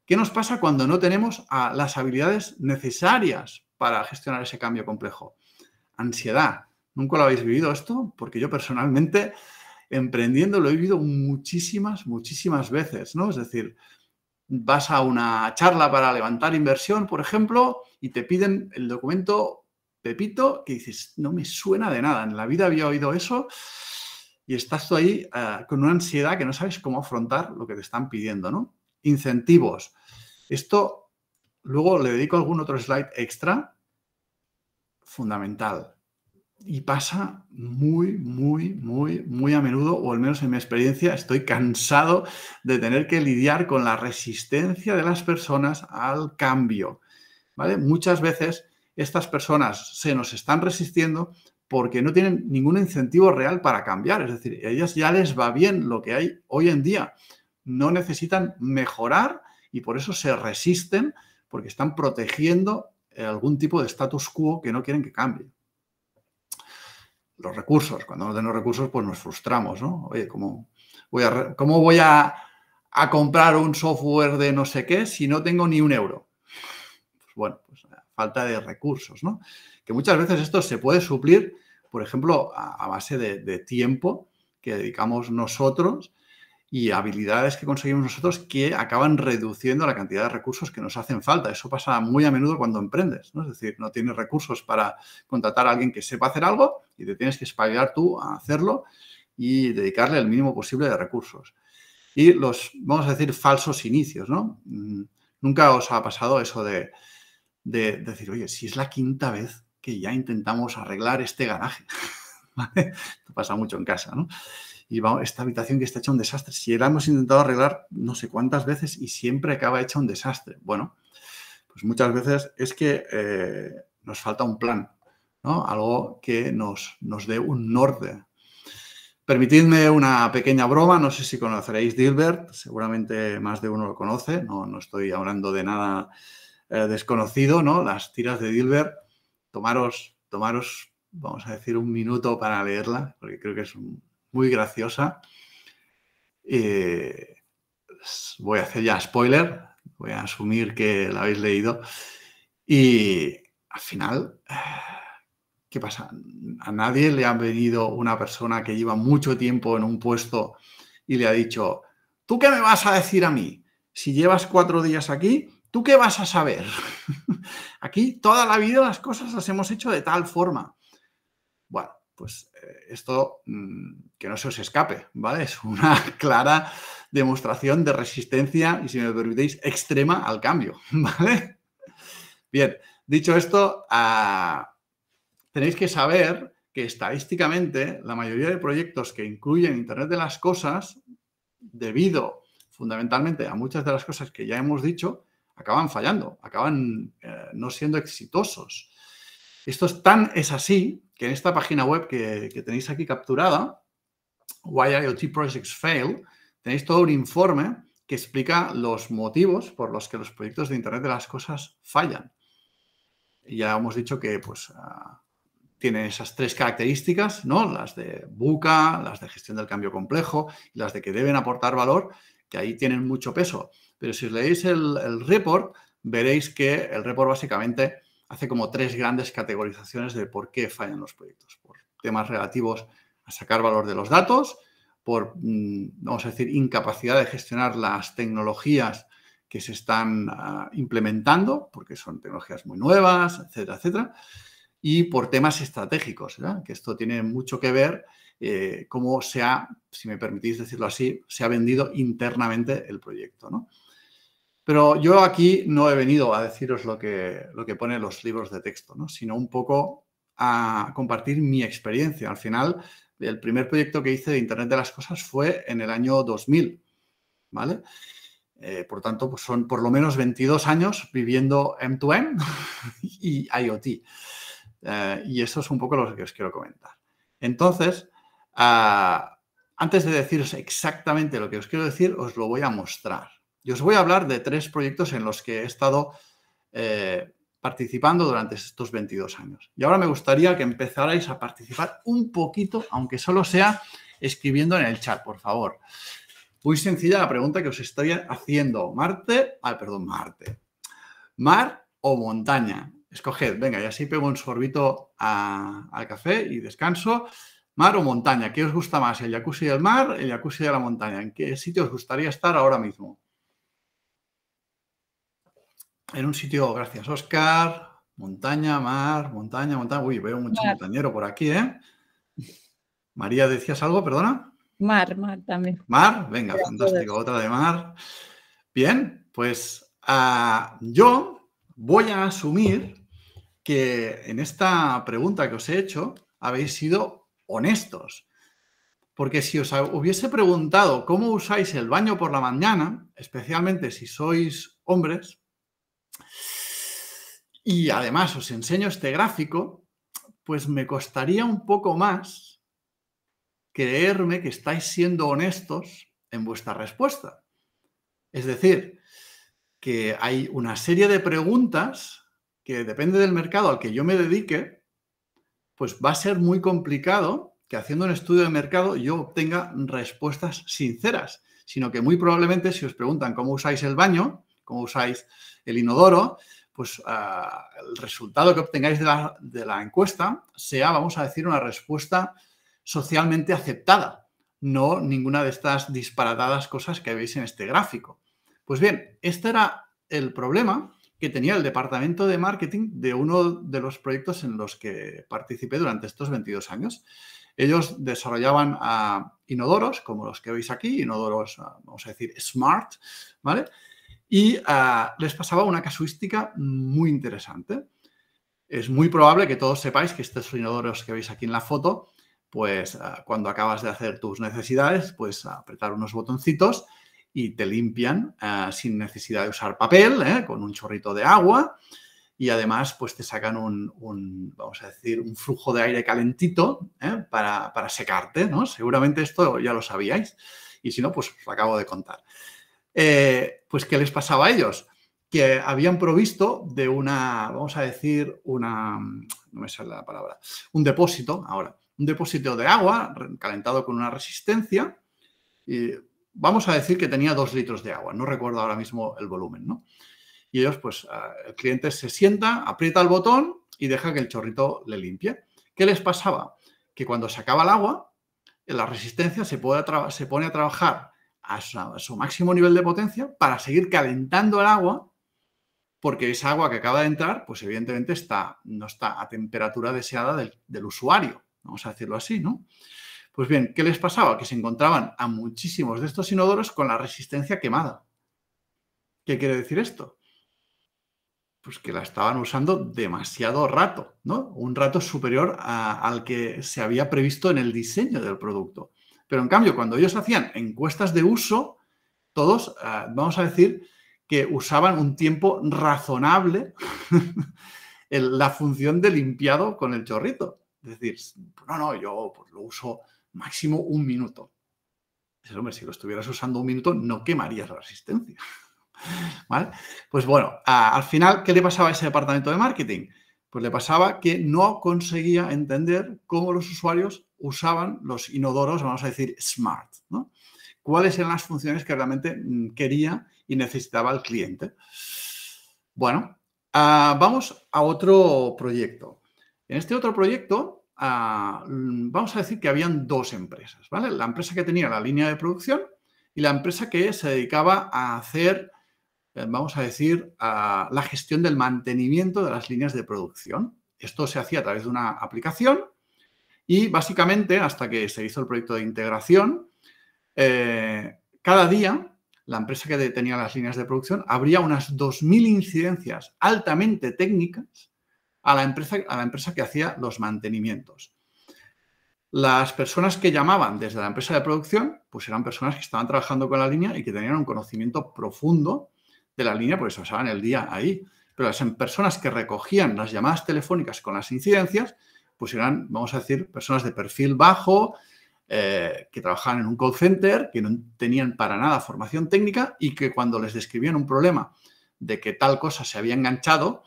¿Qué nos pasa cuando no tenemos las habilidades necesarias para gestionar ese cambio complejo? Ansiedad. ¿Nunca lo habéis vivido esto? Porque yo personalmente, emprendiendo, lo he vivido muchísimas veces, ¿no? Es decir, vas a una charla para levantar inversión, por ejemplo, y te piden el documento Pepito, que dices, no me suena de nada, en la vida había oído eso, y estás tú ahí con una ansiedad que no sabes cómo afrontar lo que te están pidiendo, ¿no? Incentivos. Esto, luego le dedico algún otro slide extra, fundamental. Y pasa muy a menudo, o al menos en mi experiencia, estoy cansado de tener que lidiar con la resistencia de las personas al cambio, ¿vale? Muchas veces estas personas se nos están resistiendo porque no tienen ningún incentivo real para cambiar. Es decir, a ellas ya les va bien lo que hay hoy en día. No necesitan mejorar y por eso se resisten, porque están protegiendo algún tipo de status quo que no quieren que cambie. Los recursos. Cuando no tenemos recursos, pues nos frustramos, ¿no? Oye, ¿cómo voy a comprar un software de no sé qué si no tengo ni un euro? Pues bueno, pues falta de recursos, ¿no? Que muchas veces esto se puede suplir, por ejemplo, a base de tiempo que dedicamos nosotros y habilidades que conseguimos nosotros que acaban reduciendo la cantidad de recursos que nos hacen falta. Eso pasa muy a menudo cuando emprendes, ¿no? Es decir, no tienes recursos para contratar a alguien que sepa hacer algo y te tienes que espabilar tú a hacerlo y dedicarle el mínimo posible de recursos. Y los, vamos a decir, falsos inicios, ¿no? ¿Nunca os ha pasado eso de decir, oye, si es la quinta vez que ya intentamos arreglar este garaje? ¿Vale? Esto pasa mucho en casa, ¿no? Y vamos, esta habitación que está hecha un desastre. Si la hemos intentado arreglar no sé cuántas veces y siempre acaba hecha un desastre. Bueno, pues muchas veces es que nos falta un plan, ¿no? Algo que nos dé un norte. Permitidme una pequeña broma. No sé si conoceréis Dilbert. Seguramente más de uno lo conoce. No estoy hablando de nada desconocido, ¿no? Las tiras de Dilbert. Tomaros, vamos a decir, un minuto para leerla, porque creo que es muy graciosa. Voy a hacer ya spoiler, voy a asumir que la habéis leído. Y al final, ¿qué pasa? A nadie le ha venido una persona que lleva mucho tiempo en un puesto y le ha dicho, ¿tú qué me vas a decir a mí? Si llevas 4 días aquí, ¿tú qué vas a saber? Aquí toda la vida las cosas las hemos hecho de tal forma. Bueno, pues esto que no se os escape, ¿vale? Es una clara demostración de resistencia y, si me permitéis, extrema al cambio, ¿vale? Bien, dicho esto, tenéis que saber que estadísticamente la mayoría de proyectos que incluyen Internet de las Cosas, debido fundamentalmente a muchas de las cosas que ya hemos dicho, acaban fallando, acaban no siendo exitosos. Esto es así que en esta página web que tenéis aquí capturada, Why IoT Projects Fail, tenéis todo un informe que explica los motivos por los que los proyectos de Internet de las Cosas fallan. Y ya hemos dicho que pues, tienen esas 3 características, ¿no? Las de VUCA, las de gestión del cambio complejo y las de que deben aportar valor, que ahí tienen mucho peso. Pero si os leéis el report, veréis que el report básicamente hace como 3 grandes categorizaciones de por qué fallan los proyectos. Por temas relativos a sacar valor de los datos, por, vamos a decir, incapacidad de gestionar las tecnologías que se están implementando, porque son tecnologías muy nuevas, etcétera, etcétera, y por temas estratégicos, ¿verdad? Que esto tiene mucho que ver cómo se ha, si me permitís decirlo así, se ha vendido internamente el proyecto, ¿no? Pero yo aquí no he venido a deciros lo que pone los libros de texto, ¿no? Sino un poco a compartir mi experiencia. Al final, el primer proyecto que hice de Internet de las Cosas fue en el año 2000, ¿vale? Por tanto, pues son por lo menos 22 años viviendo M2M y IoT. Y eso es un poco lo que os quiero comentar. Entonces, antes de deciros exactamente lo que os quiero decir, os lo voy a mostrar. Y os voy a hablar de 3 proyectos en los que he estado participando durante estos 22 años. Y ahora me gustaría que empezarais a participar un poquito, aunque solo sea escribiendo en el chat, por favor. Muy sencilla la pregunta que os estoy haciendo. ¿Mar o montaña? Escoged, venga, y así pego un sorbito al café y descanso. ¿Mar o montaña? ¿Qué os gusta más? ¿El jacuzzi del mar, el jacuzzi de la montaña? ¿En qué sitio os gustaría estar ahora mismo? En un sitio, gracias, Óscar. Montaña, mar, montaña, montaña. Uy, veo mucho Mar. montañero por aquí, ¿eh? María, ¿decías algo? Perdona. Mar también. Mar, venga, Para fantástico. todos. Otra de mar. Bien, pues yo voy a asumir que en esta pregunta que os he hecho habéis sido honestos. Porque si os hubiese preguntado cómo usáis el baño por la mañana, especialmente si sois hombres, y además os enseño este gráfico, pues me costaría un poco más creerme que estáis siendo honestos en vuestra respuesta. Es decir, que hay una serie de preguntas que depende del mercado al que yo me dedique, pues va a ser muy complicado que haciendo un estudio de mercado yo obtenga respuestas sinceras, sino que muy probablemente si os preguntan cómo usáis el baño, cómo usáis el inodoro, pues el resultado que obtengáis de la encuesta sea, vamos a decir, una respuesta socialmente aceptada, no ninguna de estas disparatadas cosas que veis en este gráfico. Pues bien, este era el problema que tenía el departamento de marketing de uno de los proyectos en los que participé durante estos 22 años. Ellos desarrollaban inodoros, como los que veis aquí, inodoros, vamos a decir, smart, ¿vale? Y les pasaba una casuística muy interesante. Es muy probable que todos sepáis que estos inodoros que veis aquí en la foto, pues cuando acabas de hacer tus necesidades, pues apretar unos botoncitos y te limpian sin necesidad de usar papel, con un chorrito de agua, y además pues te sacan vamos a decir, un flujo de aire calentito para secarte, ¿no? Seguramente esto ya lo sabíais y si no, pues os lo acabo de contar. Pues ¿qué les pasaba a ellos? Que habían provisto de vamos a decir, no me sale la palabra, un depósito de agua calentado con una resistencia y vamos a decir que tenía 2 litros de agua, no recuerdo ahora mismo el volumen, ¿no? Y ellos, pues, el cliente se sienta, aprieta el botón y deja que el chorrito le limpie. ¿Qué les pasaba? Que cuando se acaba el agua, la resistencia se pone a trabajar a su máximo nivel de potencia para seguir calentando el agua, porque esa agua que acaba de entrar, pues evidentemente no está a temperatura deseada del usuario, vamos a decirlo así, ¿no? Pues bien, ¿qué les pasaba? Que se encontraban a muchísimos de estos inodoros con la resistencia quemada. ¿Qué quiere decir esto? Pues que la estaban usando demasiado rato, ¿no? Un rato superior al que se había previsto en el diseño del producto. Pero en cambio, cuando ellos hacían encuestas de uso, todos, vamos a decir, que usaban un tiempo razonable en la función de limpiado con el chorrito. Es decir, no, yo pues, lo uso máximo 1 minuto. Hombre, si lo estuvieras usando 1 minuto, no quemarías la resistencia. ¿Vale? Pues bueno, al final, ¿qué le pasaba a ese departamento de marketing? Pues le pasaba que no conseguía entender cómo los usuarios usaban los inodoros, vamos a decir, smart, ¿no? ¿Cuáles eran las funciones que realmente quería y necesitaba el cliente? Bueno, vamos a otro proyecto. En este otro proyecto, vamos a decir que habían 2 empresas, ¿vale? La empresa que tenía la línea de producción y la empresa que se dedicaba a hacer, vamos a decir, la gestión del mantenimiento de las líneas de producción. Esto se hacía a través de una aplicación y básicamente, hasta que se hizo el proyecto de integración, cada día la empresa que tenía las líneas de producción abría unas 2.000 incidencias altamente técnicas a la empresa que hacía los mantenimientos. Las personas que llamaban desde la empresa de producción, pues eran personas que estaban trabajando con la línea y que tenían un conocimiento profundo de la línea, porque se pasaban el día ahí. Pero las personas que recogían las llamadas telefónicas con las incidencias, pues eran, vamos a decir, personas de perfil bajo, que trabajaban en un call center, que no tenían para nada formación técnica y que cuando les describían un problema de que tal cosa se había enganchado,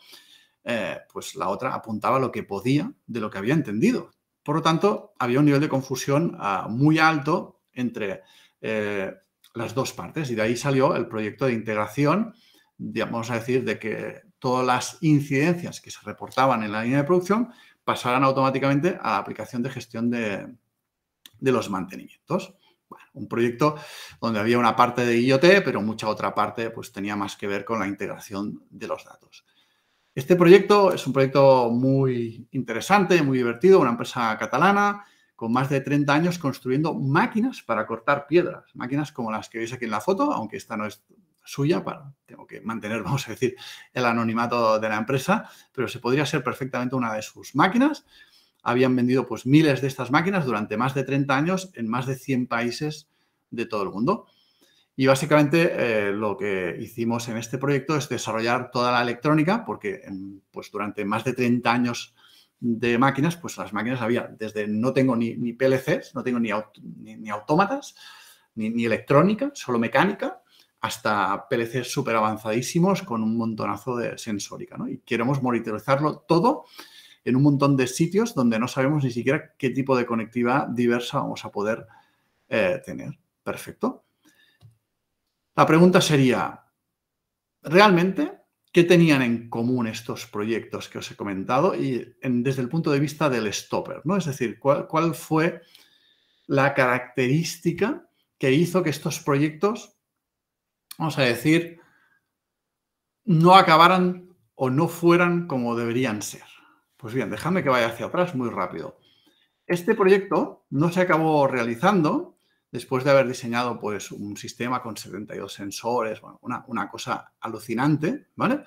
pues la otra apuntaba lo que podía de lo que había entendido. Por lo tanto, había un nivel de confusión muy alto entre las 2 partes y de ahí salió el proyecto de integración, vamos a decir, de que todas las incidencias que se reportaban en la línea de producción pasaran automáticamente a la aplicación de gestión de los mantenimientos. Bueno, un proyecto donde había una parte de IoT, pero mucha otra parte pues, tenía más que ver con la integración de los datos. Este proyecto es un proyecto muy interesante, muy divertido, una empresa catalana con más de 30 años construyendo máquinas para cortar piedras, máquinas como las que veis aquí en la foto, aunque esta no es suya, tengo que mantener, vamos a decir, el anonimato de la empresa, pero se podría ser perfectamente una de sus máquinas. Habían vendido pues miles de estas máquinas durante más de 30 años en más de 100 países de todo el mundo. Y básicamente lo que hicimos en este proyecto es desarrollar toda la electrónica, porque pues durante más de 30 años de máquinas, pues las máquinas había desde no tengo ni PLCs, no tengo ni autómatas, ni electrónica, solo mecánica, hasta PLCs súper avanzadísimos con un montonazo de sensórica, ¿no? Y queremos monitorizarlo todo en un montón de sitios donde no sabemos ni siquiera qué tipo de conectividad diversa vamos a poder tener. Perfecto. La pregunta sería, ¿realmente qué tenían en común estos proyectos que os he comentado y desde el punto de vista del stopper, ¿no? Es decir, ¿cuál fue la característica que hizo que estos proyectos, vamos a decir, no acabaran o no fueran como deberían ser? Pues bien, dejadme que vaya hacia atrás muy rápido. Este proyecto no se acabó realizando después de haber diseñado pues, un sistema con 72 sensores, bueno, una cosa alucinante, ¿vale?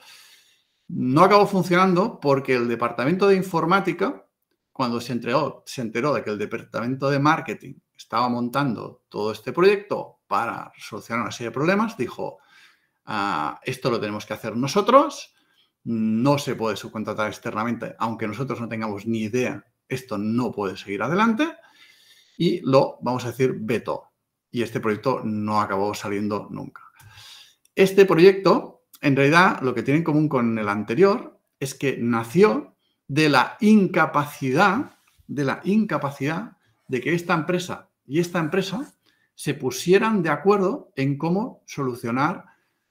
No acabó funcionando porque el departamento de informática, cuando se enteró de que el departamento de marketing estaba montando todo este proyecto para solucionar una serie de problemas, dijo, esto lo tenemos que hacer nosotros, no se puede subcontratar externamente, aunque nosotros no tengamos ni idea, esto no puede seguir adelante, y lo, vamos a decir, vetó. Y este proyecto no acabó saliendo nunca. Este proyecto, en realidad, lo que tiene en común con el anterior es que nació de la incapacidad de que esta empresa y esta empresa se pusieran de acuerdo en cómo solucionar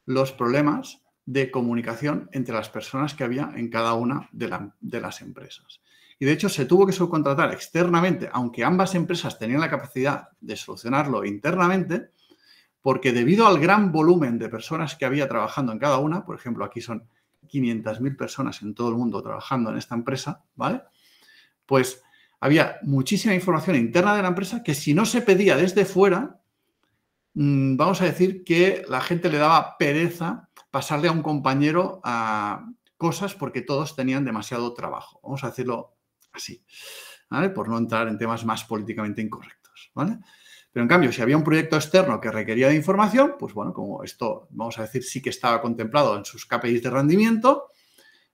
los problemas de comunicación entre las personas que había en cada una de las empresas. Y de hecho se tuvo que subcontratar externamente, aunque ambas empresas tenían la capacidad de solucionarlo internamente, porque debido al gran volumen de personas que había trabajando en cada una, por ejemplo, aquí son 500.000 personas en todo el mundo trabajando en esta empresa, ¿vale? Pues había muchísima información interna de la empresa que si no se pedía desde fuera, vamos a decir que la gente le daba pereza pasarle a un compañero a cosas porque todos tenían demasiado trabajo. Vamos a decirlo así, ¿vale? Por no entrar en temas más políticamente incorrectos, ¿vale? Pero en cambio, si había un proyecto externo que requería de información, pues bueno, como esto, vamos a decir, sí que estaba contemplado en sus KPIs de rendimiento,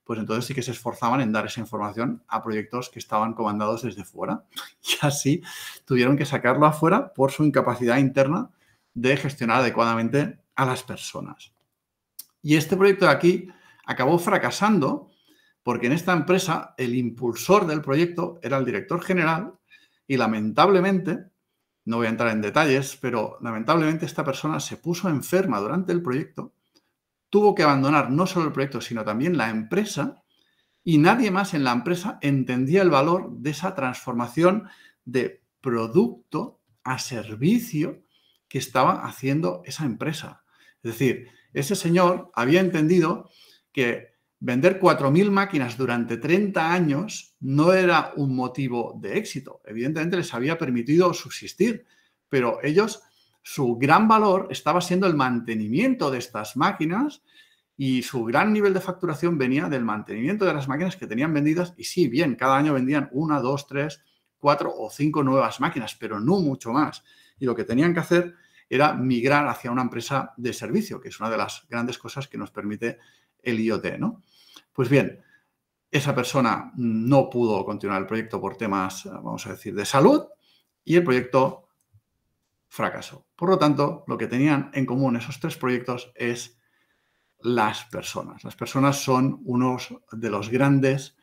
pues entonces sí que se esforzaban en dar esa información a proyectos que estaban comandados desde fuera. Y así tuvieron que sacarlo afuera por su incapacidad interna de gestionar adecuadamente a las personas. Y este proyecto de aquí acabó fracasando porque en esta empresa el impulsor del proyecto era el director general y lamentablemente, no voy a entrar en detalles, pero lamentablemente esta persona se puso enferma durante el proyecto, tuvo que abandonar no solo el proyecto, sino también la empresa y nadie más en la empresa entendía el valor de esa transformación de producto a servicio que estaba haciendo esa empresa. Es decir, ese señor había entendido que vender 4.000 máquinas durante 30 años no era un motivo de éxito. Evidentemente les había permitido subsistir, pero ellos, su gran valor estaba siendo el mantenimiento de estas máquinas y su gran nivel de facturación venía del mantenimiento de las máquinas que tenían vendidas. Y sí, bien, cada año vendían 1, 2, 3, 4 o 5 nuevas máquinas, pero no mucho más. Y lo que tenían que hacer era migrar hacia una empresa de servicio, que es una de las grandes cosas que nos permite el IoT, ¿no? Pues bien, esa persona no pudo continuar el proyecto por temas, vamos a decir, de salud y el proyecto fracasó. Por lo tanto, lo que tenían en común esos tres proyectos es las personas. Las personas son unos de los grandes,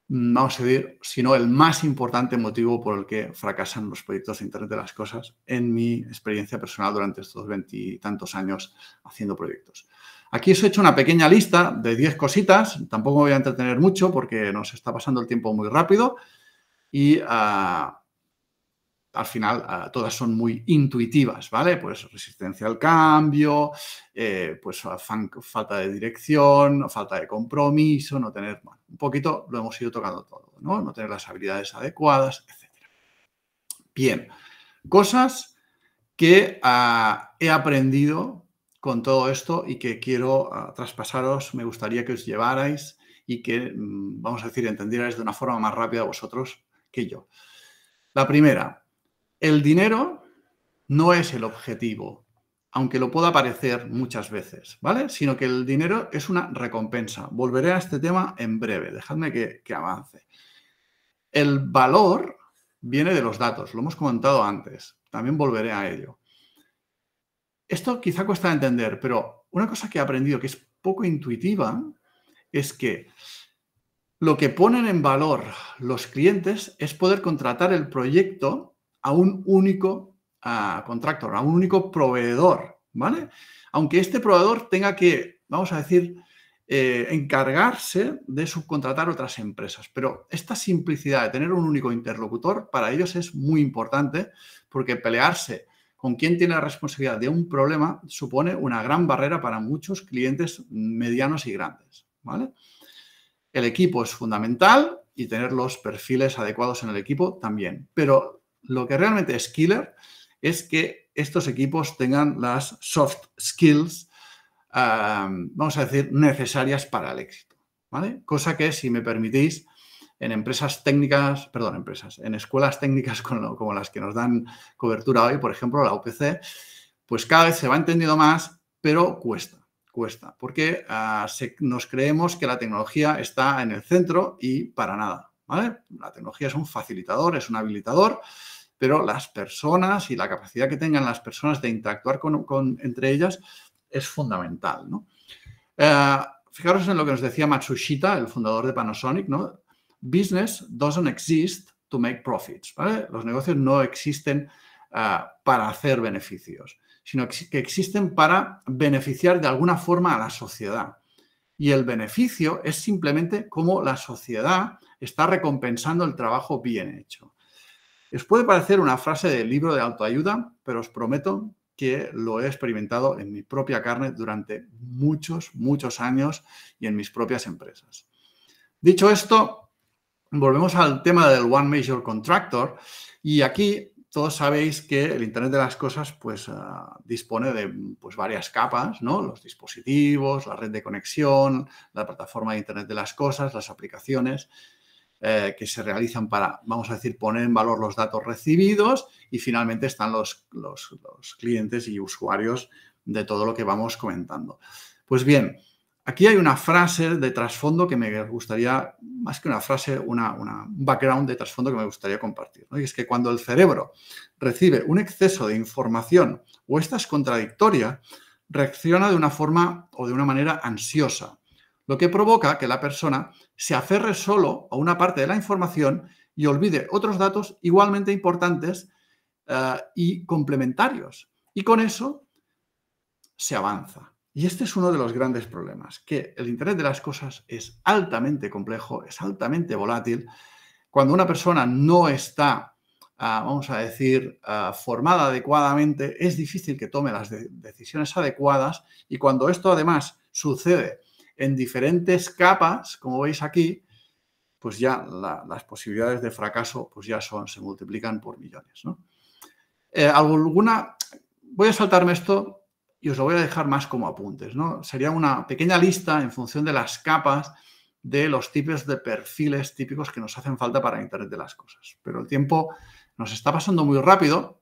vamos a decir, si no el más importante motivo por el que fracasan los proyectos de Internet de las Cosas en mi experiencia personal durante estos 20 y tantos años haciendo proyectos. Aquí os he hecho una pequeña lista de 10 cositas, tampoco me voy a entretener mucho porque nos está pasando el tiempo muy rápido y al final todas son muy intuitivas, ¿vale? Pues resistencia al cambio, pues falta de dirección, falta de compromiso, no tener, bueno, un poquito lo hemos ido tocando todo, ¿no? No tener las habilidades adecuadas, etc. Bien, cosas que he aprendido con todo esto y que quiero traspasaros, me gustaría que os llevarais y que, vamos a decir, entendierais de una forma más rápida vosotros que yo. La primera, el dinero no es el objetivo, aunque lo pueda parecer muchas veces, ¿vale? Sino que el dinero es una recompensa. Volveré a este tema en breve, dejadme que avance. El valor viene de los datos, lo hemos comentado antes, también volveré a ello. Esto quizá cuesta entender, pero una cosa que he aprendido que es poco intuitiva es que lo que ponen en valor los clientes es poder contratar el proyecto a un único contractor, a un único proveedor, ¿vale? Aunque este proveedor tenga que, vamos a decir, encargarse de subcontratar otras empresas. Pero esta simplicidad de tener un único interlocutor para ellos es muy importante porque pelearse con quién tiene la responsabilidad de un problema supone una gran barrera para muchos clientes medianos y grandes, ¿vale? El equipo es fundamental y tener los perfiles adecuados en el equipo también. Pero lo que realmente es killer es que estos equipos tengan las soft skills, vamos a decir, necesarias para el éxito, ¿vale? Cosa que, si me permitís, en empresas técnicas, perdón, en escuelas técnicas como las que nos dan cobertura hoy, por ejemplo, la UPC, pues cada vez se va entendiendo más, pero cuesta, porque nos creemos que la tecnología está en el centro y para nada, ¿vale? La tecnología es un facilitador, es un habilitador, pero las personas y la capacidad que tengan las personas de interactuar entre ellas es fundamental, ¿no? Fijaros en lo que nos decía Matsushita, el fundador de Panasonic, ¿no? Business doesn't exist to make profits, ¿vale? Los negocios no existen para hacer beneficios, sino que existen para beneficiar de alguna forma a la sociedad. Y el beneficio es simplemente cómo la sociedad está recompensando el trabajo bien hecho. Os puede parecer una frase del libro de autoayuda, pero os prometo que lo he experimentado en mi propia carne durante muchos, muchos años y en mis propias empresas. Dicho esto, volvemos al tema del One Major Contractor y aquí todos sabéis que el Internet de las Cosas pues, dispone de pues, varias capas, ¿no? Los dispositivos, la red de conexión, la plataforma de Internet de las Cosas, las aplicaciones que se realizan para, vamos a decir, poner en valor los datos recibidos y finalmente están los clientes y usuarios de todo lo que vamos comentando. Pues bien, aquí hay una frase de trasfondo que me gustaría, más que una frase, un background de trasfondo que me gustaría compartir, ¿no? Y es que cuando el cerebro recibe un exceso de información o esta es contradictoria, reacciona de una forma o de una manera ansiosa, lo que provoca que la persona se aferre solo a una parte de la información y olvide otros datos igualmente importantes y complementarios. Y con eso se avanza. Y este es uno de los grandes problemas, que el Internet de las Cosas es altamente complejo, es altamente volátil. Cuando una persona no está, vamos a decir, formada adecuadamente, es difícil que tome las decisiones adecuadas y cuando esto además sucede en diferentes capas, como veis aquí, pues ya las posibilidades de fracaso pues ya se multiplican por millones, ¿no? Voy a saltarme esto y os lo voy a dejar más como apuntes, ¿no? Sería una pequeña lista en función de las capas de los tipos de perfiles típicos que nos hacen falta para Internet de las Cosas. Pero el tiempo nos está pasando muy rápido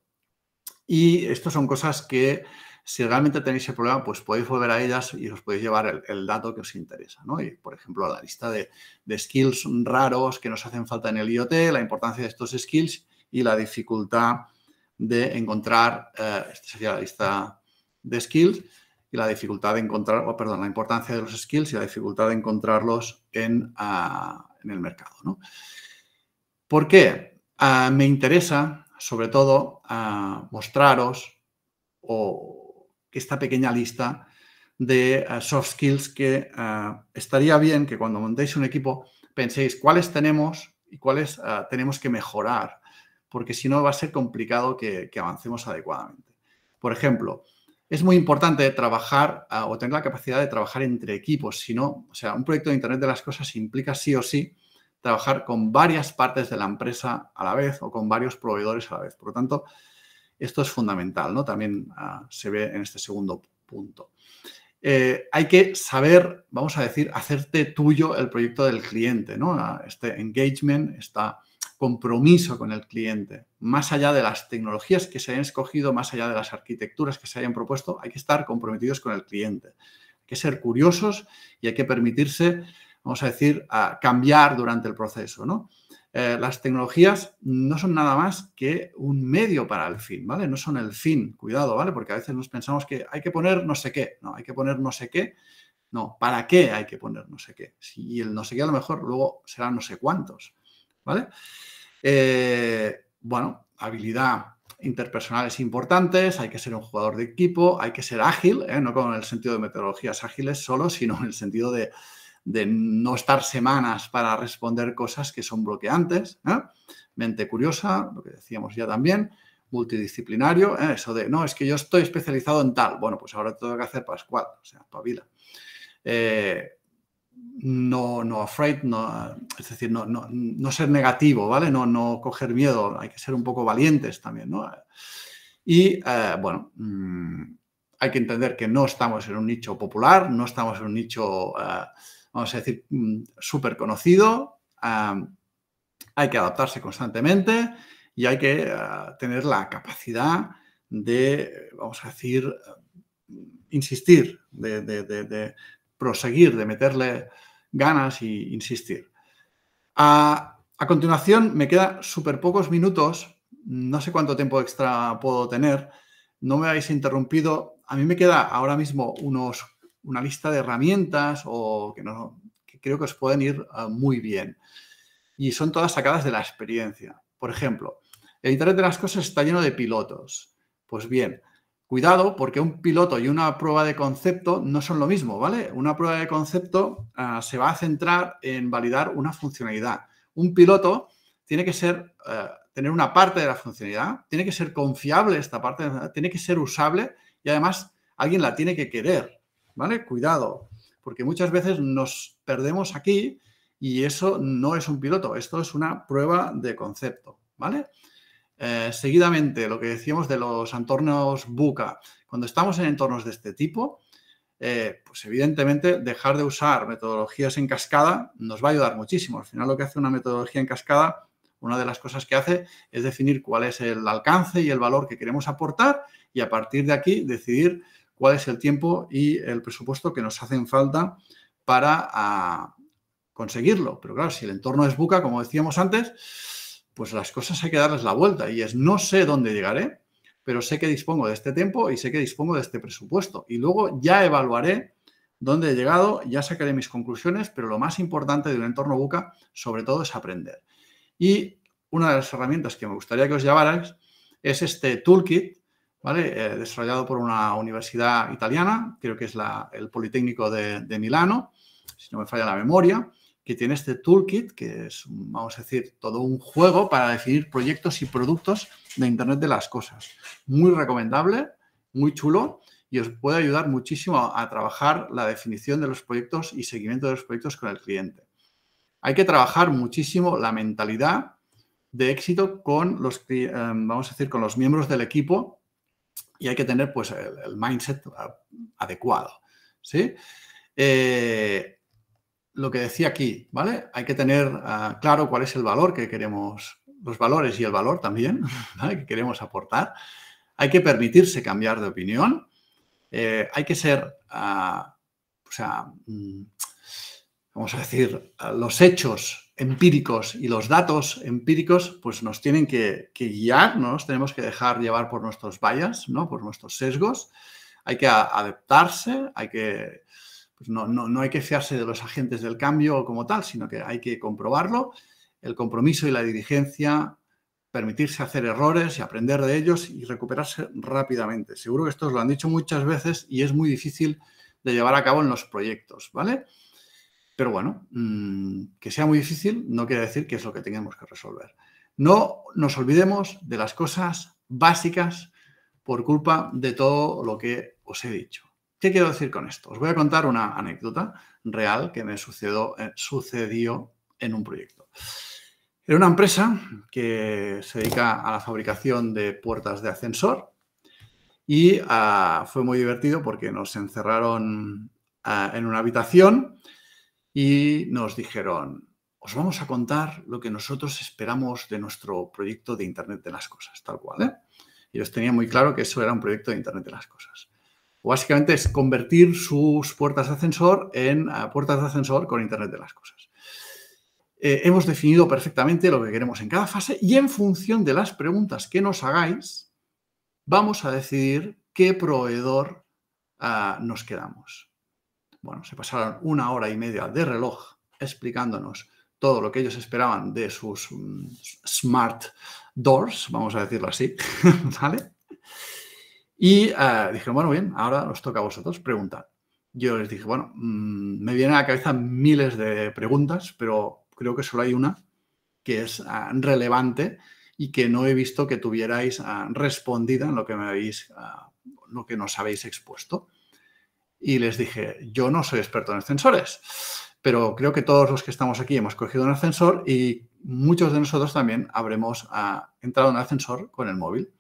y estas son cosas que si realmente tenéis el problema, pues podéis volver a ellas y os podéis llevar el dato que os interesa, ¿no? Y, por ejemplo, la lista de skills raros que nos hacen falta en el IoT, la importancia de estos skills y la dificultad de encontrar, esta sería la lista de skills y la dificultad de encontrar, la importancia de los skills y la dificultad de encontrarlos en el mercado, ¿no? ¿Por qué? Me interesa, sobre todo, mostraros esta pequeña lista de soft skills que estaría bien que cuando montéis un equipo penséis cuáles tenemos y cuáles tenemos que mejorar, porque si no va a ser complicado que avancemos adecuadamente. Por ejemplo, es muy importante trabajar o tener la capacidad de trabajar entre equipos. Si no, o sea, un proyecto de Internet de las Cosas implica sí o sí trabajar con varias partes de la empresa a la vez o con varios proveedores a la vez. Por lo tanto, esto es fundamental, ¿no? También se ve en este segundo punto. Hay que saber, vamos a decir, hacerte tuyo el proyecto del cliente, ¿no? Este engagement, este compromiso con el cliente. Más allá de las tecnologías que se hayan escogido, más allá de las arquitecturas que se hayan propuesto, hay que estar comprometidos con el cliente. Hay que ser curiosos y hay que permitirse, vamos a decir, cambiar durante el proceso, ¿no? Las tecnologías no son nada más que un medio para el fin, ¿vale? No son el fin, cuidado, ¿vale? Porque a veces nos pensamos que hay que poner no sé qué, no, hay que poner no sé qué, no, ¿para qué hay que poner no sé qué? Y el no sé qué a lo mejor luego será no sé cuántos, ¿vale? Bueno, habilidad interpersonal es importante, hay que ser un jugador de equipo, hay que ser ágil, no con el sentido de metodologías ágiles solo, sino en el sentido de no estar semanas para responder cosas que son bloqueantes. Mente curiosa, lo que decíamos ya también, multidisciplinario, eso de, no, es que yo estoy especializado en tal. Bueno, pues ahora tengo que hacer Pascual, o sea, pavila. No afraid, no, es decir, no ser negativo, ¿vale? No coger miedo, hay que ser un poco valientes también, ¿no? Y, bueno, hay que entender que no estamos en un nicho popular, no estamos en un nicho, vamos a decir, súper conocido. Hay que adaptarse constantemente y hay que tener la capacidad de, vamos a decir, insistir, de proseguir, de meterle ganas e insistir. A continuación, me quedan súper pocos minutos, no sé cuánto tiempo extra puedo tener, no me habéis interrumpido. A mí me queda ahora mismo una lista de herramientas que creo que os pueden ir muy bien. Y son todas sacadas de la experiencia. Por ejemplo, el Internet de las Cosas está lleno de pilotos. Pues bien, cuidado, porque un piloto y una prueba de concepto no son lo mismo, ¿vale? Una prueba de concepto se va a centrar en validar una funcionalidad. Un piloto tiene que tener una parte de la funcionalidad, tiene que ser confiable esta parte, tiene que ser usable y además alguien la tiene que querer, ¿vale? Cuidado, porque muchas veces nos perdemos aquí y eso no es un piloto, esto es una prueba de concepto, ¿vale? Seguidamente, lo que decíamos de los entornos VUCA. Cuando estamos en entornos de este tipo, pues evidentemente dejar de usar metodologías en cascada nos va a ayudar muchísimo. Al final lo que hace una metodología en cascada, una de las cosas que hace es definir cuál es el alcance y el valor que queremos aportar y a partir de aquí decidir cuál es el tiempo y el presupuesto que nos hacen falta para conseguirlo. Pero claro, si el entorno es VUCA, como decíamos antes, pues las cosas hay que darles la vuelta y es no sé dónde llegaré, pero sé que dispongo de este tiempo y sé que dispongo de este presupuesto. Y luego ya evaluaré dónde he llegado, ya sacaré mis conclusiones, pero lo más importante de un entorno VUCA, sobre todo, es aprender. Y una de las herramientas que me gustaría que os llevarais es este toolkit, ¿vale? Desarrollado por una universidad italiana, creo que es el Politécnico de Milano, si no me falla la memoria, que tiene este toolkit, que es, vamos a decir, todo un juego para definir proyectos y productos de Internet de las Cosas. Muy recomendable, muy chulo y os puede ayudar muchísimo a trabajar la definición de los proyectos y seguimiento de los proyectos con el cliente. Hay que trabajar muchísimo la mentalidad de éxito con los, vamos a decir, con los miembros del equipo y hay que tener pues el mindset adecuado, ¿sí? Lo que decía aquí, ¿vale? Hay que tener claro cuál es el valor que queremos, los valores y el valor también, ¿vale? Que queremos aportar. Hay que permitirse cambiar de opinión. Hay que ser, o sea, vamos a decir, los hechos empíricos y los datos empíricos pues nos tienen que guiar, no nos tenemos que dejar llevar por nuestros bias, ¿no? Por nuestros sesgos. Hay que adaptarse, hay que... Pues no hay que fiarse de los agentes del cambio como tal, sino que hay que comprobarlo. El compromiso y la diligencia, permitirse hacer errores y aprender de ellos y recuperarse rápidamente. Seguro que esto os lo han dicho muchas veces y es muy difícil de llevar a cabo en los proyectos, ¿vale? Pero bueno, que sea muy difícil no quiere decir que es lo que tengamos que resolver. No nos olvidemos de las cosas básicas por culpa de todo lo que os he dicho. ¿Qué quiero decir con esto? Os voy a contar una anécdota real que me sucedió en un proyecto. Era una empresa que se dedica a la fabricación de puertas de ascensor y fue muy divertido porque nos encerraron en una habitación y nos dijeron: os vamos a contar lo que nosotros esperamos de nuestro proyecto de Internet de las Cosas, tal cual, ¿eh? Y ellos tenían muy claro que eso era un proyecto de Internet de las Cosas. Básicamente es convertir sus puertas de ascensor en puertas de ascensor con Internet de las Cosas. Hemos definido perfectamente lo que queremos en cada fase y en función de las preguntas que nos hagáis, vamos a decidir qué proveedor nos quedamos. Bueno, se pasaron 1 hora y media de reloj explicándonos todo lo que ellos esperaban de sus smart doors, vamos a decirlo así, ¿vale? Y dijeron: bueno, bien, ahora os toca a vosotros preguntar. Yo les dije: bueno, me vienen a la cabeza miles de preguntas, pero creo que solo hay una que es relevante y que no he visto que tuvierais respondida en lo que lo que nos habéis expuesto. Y les dije: yo no soy experto en ascensores, pero creo que todos los que estamos aquí hemos cogido un ascensor y muchos de nosotros también habremos entrado en un ascensor con el móvil.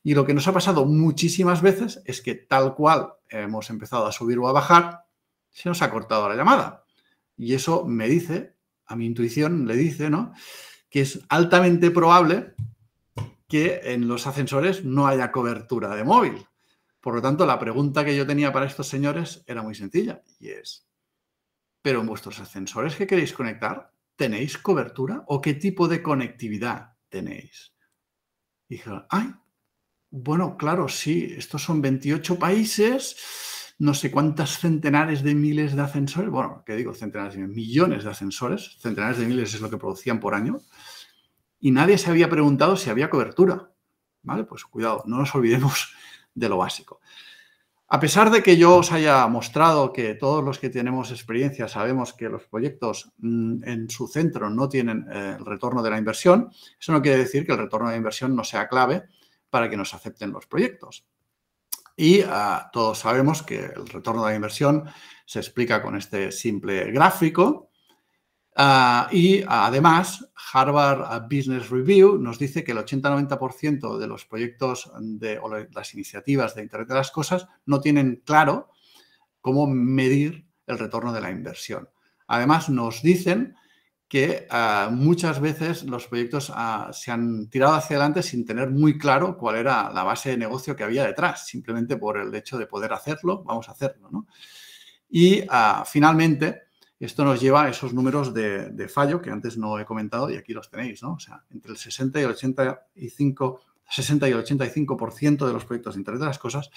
Y lo que nos ha pasado muchísimas veces es que tal cual hemos empezado a subir o a bajar, se nos ha cortado la llamada. Y eso me dice, a mi intuición le dice, ¿no?, que es altamente probable que en los ascensores no haya cobertura de móvil. Por lo tanto, la pregunta que yo tenía para estos señores era muy sencilla y es: ¿pero en vuestros ascensores que queréis conectar tenéis cobertura o qué tipo de conectividad tenéis? Y dijeron: ¡ay! Bueno, claro, sí, estos son 28 países, no sé cuántas centenares de miles de ascensores, bueno, ¿qué digo? Centenares de millones de ascensores, centenares de miles es lo que producían por año, y nadie se había preguntado si había cobertura, ¿vale? Pues cuidado, no nos olvidemos de lo básico. A pesar de que yo os haya mostrado que todos los que tenemos experiencia sabemos que los proyectos en su centro no tienen el retorno de la inversión, eso no quiere decir que el retorno de la inversión no sea clave para que nos acepten los proyectos. Y todos sabemos que el retorno de la inversión se explica con este simple gráfico. Y además, Harvard Business Review nos dice que el 80-90% de los proyectos o las iniciativas de Internet de las Cosas no tienen claro cómo medir el retorno de la inversión. Además, nos dicen que muchas veces los proyectos se han tirado hacia adelante sin tener muy claro cuál era la base de negocio que había detrás, simplemente por el hecho de poder hacerlo, vamos a hacerlo, ¿no? Y finalmente, esto nos lleva a esos números de fallo que antes no he comentado y aquí los tenéis, ¿no? O sea, entre el 60 y el 85% de los proyectos de Internet de las Cosas,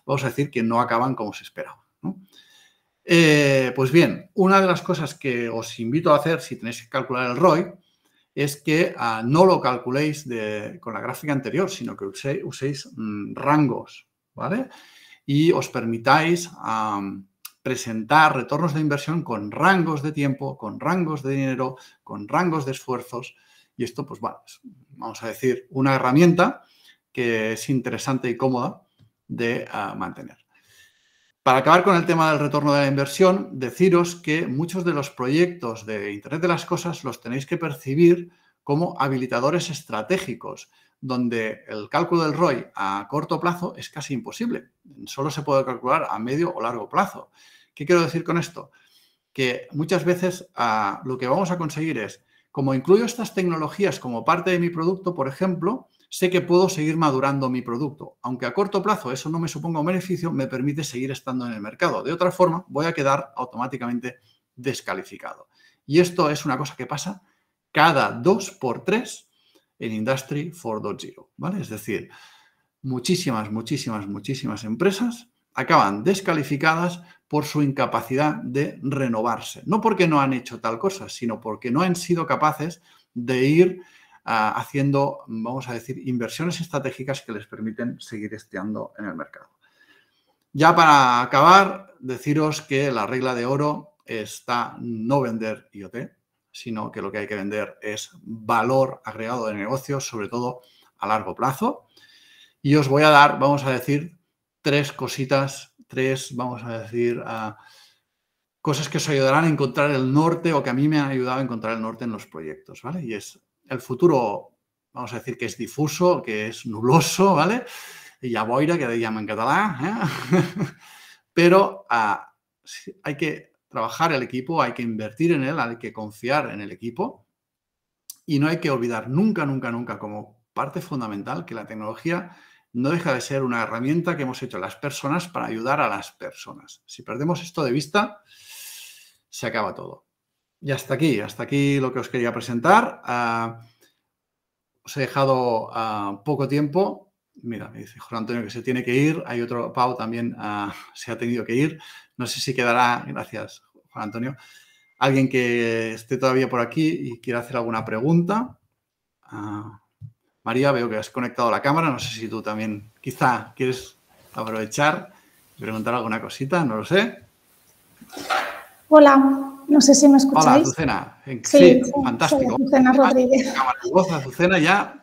vamos a decir que no acaban como se esperaba, ¿no? Pues bien, una de las cosas que os invito a hacer si tenéis que calcular el ROI es que no lo calculéis con la gráfica anterior, sino que uséis rangos, ¿vale? Y os permitáis presentar retornos de inversión con rangos de tiempo, con rangos de dinero, con rangos de esfuerzos. Y esto, pues bueno, es, vamos a decir, una herramienta que es interesante y cómoda de mantener. Para acabar con el tema del retorno de la inversión, deciros que muchos de los proyectos de Internet de las Cosas los tenéis que percibir como habilitadores estratégicos, donde el cálculo del ROI a corto plazo es casi imposible. Solo se puede calcular a medio o largo plazo. ¿Qué quiero decir con esto? Que muchas veces lo que vamos a conseguir es, como incluyo estas tecnologías como parte de mi producto, por ejemplo, sé que puedo seguir madurando mi producto. Aunque a corto plazo eso no me suponga un beneficio, me permite seguir estando en el mercado. De otra forma, voy a quedar automáticamente descalificado. Y esto es una cosa que pasa cada 2 por 3 en Industry 4.0, ¿vale? Es decir, muchísimas empresas acaban descalificadas por su incapacidad de renovarse. No porque no han hecho tal cosa, sino porque no han sido capaces de ir haciendo, vamos a decir, inversiones estratégicas que les permiten seguir estando en el mercado. Ya para acabar, deciros que la regla de oro está no vender IoT, sino que lo que hay que vender es valor agregado de negocio, sobre todo a largo plazo. Y os voy a dar, vamos a decir, tres cositas, vamos a decir, cosas que os ayudarán a encontrar el norte o que a mí me han ayudado a encontrar el norte en los proyectos, ¿vale? Y es el futuro, vamos a decir que es difuso, que es nuloso, ¿vale? Y ya boira, que llama en catalán, ¿eh? Pero hay que trabajar el equipo, hay que invertir en él, hay que confiar en el equipo y no hay que olvidar nunca, nunca, nunca como parte fundamental que la tecnología no deja de ser una herramienta que hemos hecho las personas para ayudar a las personas. Si perdemos esto de vista, se acaba todo. Y hasta aquí lo que os quería presentar. Os he dejado poco tiempo. Mira, me dice Juan Antonio que se tiene que ir. Hay otro, Pau también se ha tenido que ir. No sé si quedará, gracias Juan Antonio, alguien que esté todavía por aquí y quiera hacer alguna pregunta. María, veo que has conectado la cámara. No sé si tú también quizá quieres aprovechar y preguntar alguna cosita, no lo sé. Hola, no sé si me escucháis. Hola, Azucena. Sí, fantástico. Soy Azucena Rodríguez. Cámara y voz, Azucena, ya.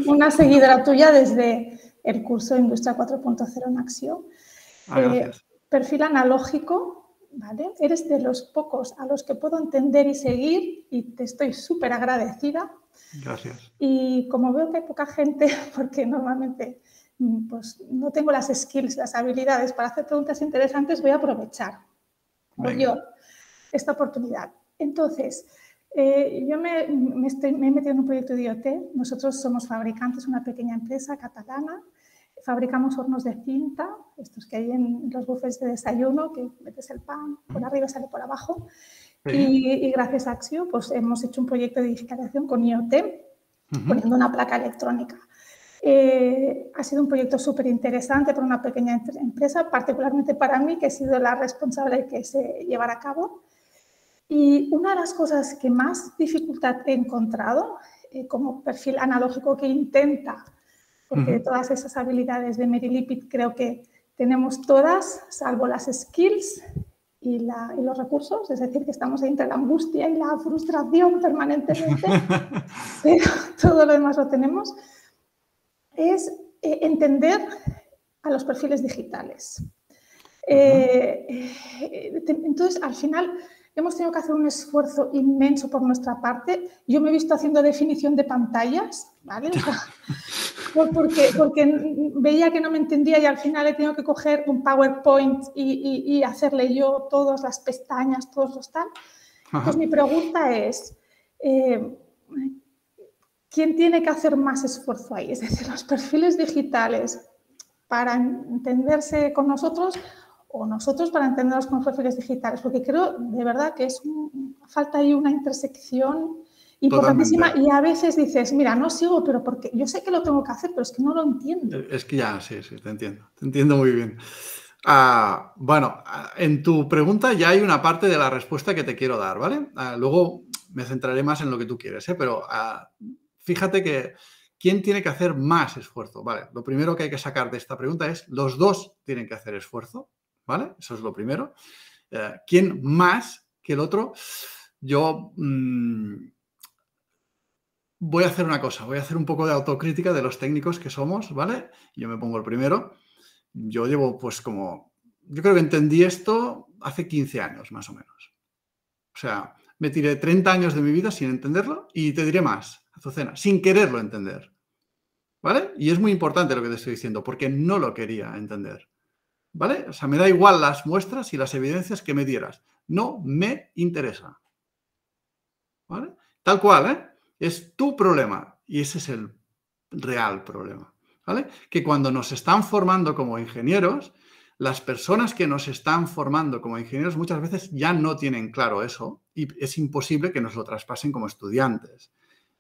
Una seguidora tuya desde el curso de Industria 4.0 en Axio. Gracias. Perfil analógico, ¿vale? Eres de los pocos a los que puedo entender y seguir y te estoy súper agradecida. Gracias. Y como veo que hay poca gente, porque normalmente pues, no tengo las skills, las habilidades para hacer preguntas interesantes, voy a aprovechar esta oportunidad. Entonces, yo me he metido en un proyecto de IoT. Nosotros somos fabricantes, una pequeña empresa catalana. Fabricamos hornos de cinta, estos que hay en los buffets de desayuno, que metes el pan por arriba y sale por abajo. Sí. Y gracias a Axio pues, hemos hecho un proyecto de digitalización con IoT, poniendo una placa electrónica. Ha sido un proyecto súper interesante para una pequeña empresa, particularmente para mí, que he sido la responsable de que se llevara a cabo. Y una de las cosas que más dificultad he encontrado como perfil analógico que intenta, porque todas esas habilidades de Merilipid creo que tenemos todas, salvo las skills y los recursos, es decir, que estamos entre la angustia y la frustración permanentemente, pero todo lo demás lo tenemos, es entender a los perfiles digitales. Entonces, al final, hemos tenido que hacer un esfuerzo inmenso por nuestra parte. Yo me he visto haciendo definición de pantallas, ¿vale? O sea, porque veía que no me entendía y al final he tenido que coger un PowerPoint y hacerle yo todas las pestañas, todos los tal. Entonces, mi pregunta es, ¿quién tiene que hacer más esfuerzo ahí? Es decir, los perfiles digitales para entenderse con nosotros o nosotros para entendernos con los perfiles digitales, porque creo de verdad que falta ahí una intersección importantísima. Totalmente. Y a veces dices, mira, no sigo, pero porque yo sé que lo tengo que hacer, pero es que no lo entiendo. Es que ya, sí, te entiendo muy bien. Bueno, en tu pregunta ya hay una parte de la respuesta que te quiero dar, ¿vale? Luego me centraré más en lo que tú quieres, pero fíjate que ¿quién tiene que hacer más esfuerzo? Vale, lo primero que hay que sacar de esta pregunta es los dos tienen que hacer esfuerzo, ¿vale? Eso es lo primero. ¿Quién más que el otro? Yo voy a hacer una cosa, voy a hacer un poco de autocrítica de los técnicos que somos, ¿vale? Yo me pongo el primero. Yo llevo pues yo creo que entendí esto hace 15 años más o menos. O sea, me tiré 30 años de mi vida sin entenderlo y te diré más, Azucena, sin quererlo entender, ¿vale? Y es muy importante lo que te estoy diciendo porque no lo quería entender, ¿vale? O sea, me da igual las muestras y las evidencias que me dieras. No me interesa, ¿vale? Tal cual, ¿eh? Es tu problema y ese es el real problema, ¿vale? Que cuando nos están formando como ingenieros, las personas que nos están formando como ingenieros muchas veces ya no tienen claro eso y es imposible que nos lo traspasen como estudiantes.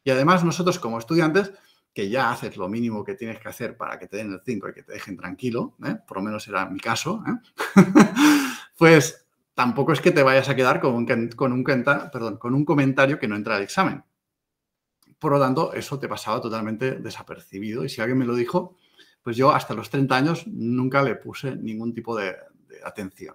Y además nosotros como estudiantes, que ya haces lo mínimo que tienes que hacer para que te den el 5 y que te dejen tranquilo, por lo menos era mi caso, pues tampoco es que te vayas a quedar con un comentario que no entra al examen. Por lo tanto, eso te pasaba totalmente desapercibido y si alguien me lo dijo, Pues yo hasta los 30 años nunca le puse ningún tipo de atención.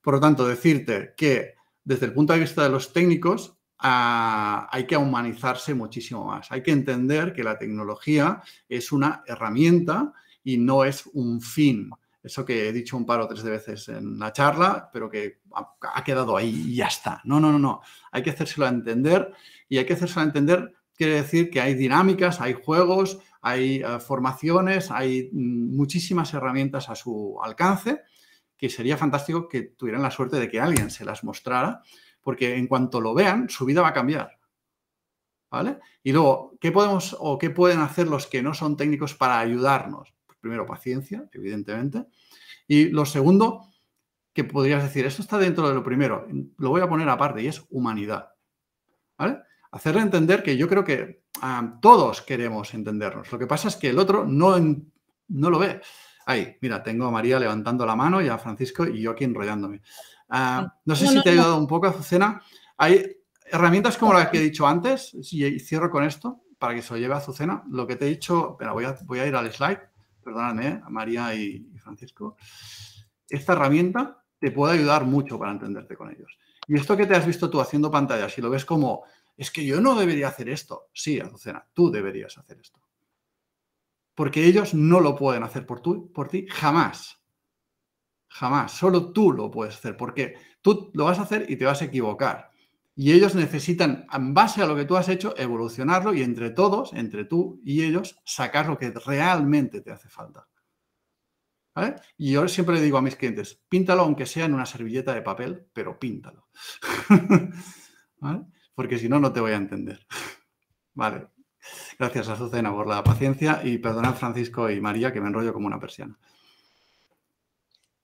Por lo tanto, decirte que desde el punto de vista de los técnicos hay que humanizarse muchísimo más. Hay que entender que la tecnología es una herramienta y no es un fin. Eso que he dicho un par o tres de veces en la charla, pero que ha quedado ahí y ya está. No, no, no, no. Hay que hacérselo a entender, y hay que hacérselo a entender quiere decir que hay dinámicas, hay juegos, hay formaciones, hay muchísimas herramientas a su alcance, que sería fantástico que tuvieran la suerte de que alguien se las mostrara, porque en cuanto lo vean, su vida va a cambiar. ¿Vale? Y luego, ¿qué podemos o qué pueden hacer los que no son técnicos para ayudarnos? Primero, paciencia, evidentemente. Y lo segundo, que podrías decir, esto está dentro de lo primero, lo voy a poner aparte, y es humanidad. ¿Vale? Hacerle entender que yo creo que todos queremos entendernos. Lo que pasa es que el otro no lo ve. Ahí, mira, tengo a María levantando la mano y a Francisco y yo aquí enrollándome. No sé si te ha ayudado un poco, Azucena. Hay herramientas como las que he dicho antes, y cierro con esto, para que se lo lleve a Azucena. Lo que te he dicho, pero voy a ir al slide, perdóname, a María y Francisco. Esta herramienta te puede ayudar mucho para entenderte con ellos. Y esto que te has visto tú haciendo pantallas, si lo ves como, es que yo no debería hacer esto. Sí, Azucena, tú deberías hacer esto. Porque ellos no lo pueden hacer por ti jamás. Jamás. Solo tú lo puedes hacer, porque tú lo vas a hacer y te vas a equivocar. Y ellos necesitan, en base a lo que tú has hecho, evolucionarlo y entre todos, entre tú y ellos, sacar lo que realmente te hace falta. ¿Vale? Y yo siempre le digo a mis clientes, píntalo aunque sea en una servilleta de papel, pero píntalo. ¿Vale? Porque si no, no te voy a entender. Vale. Gracias, Azucena, por la paciencia y perdonad, Francisco y María, que me enrollo como una persiana.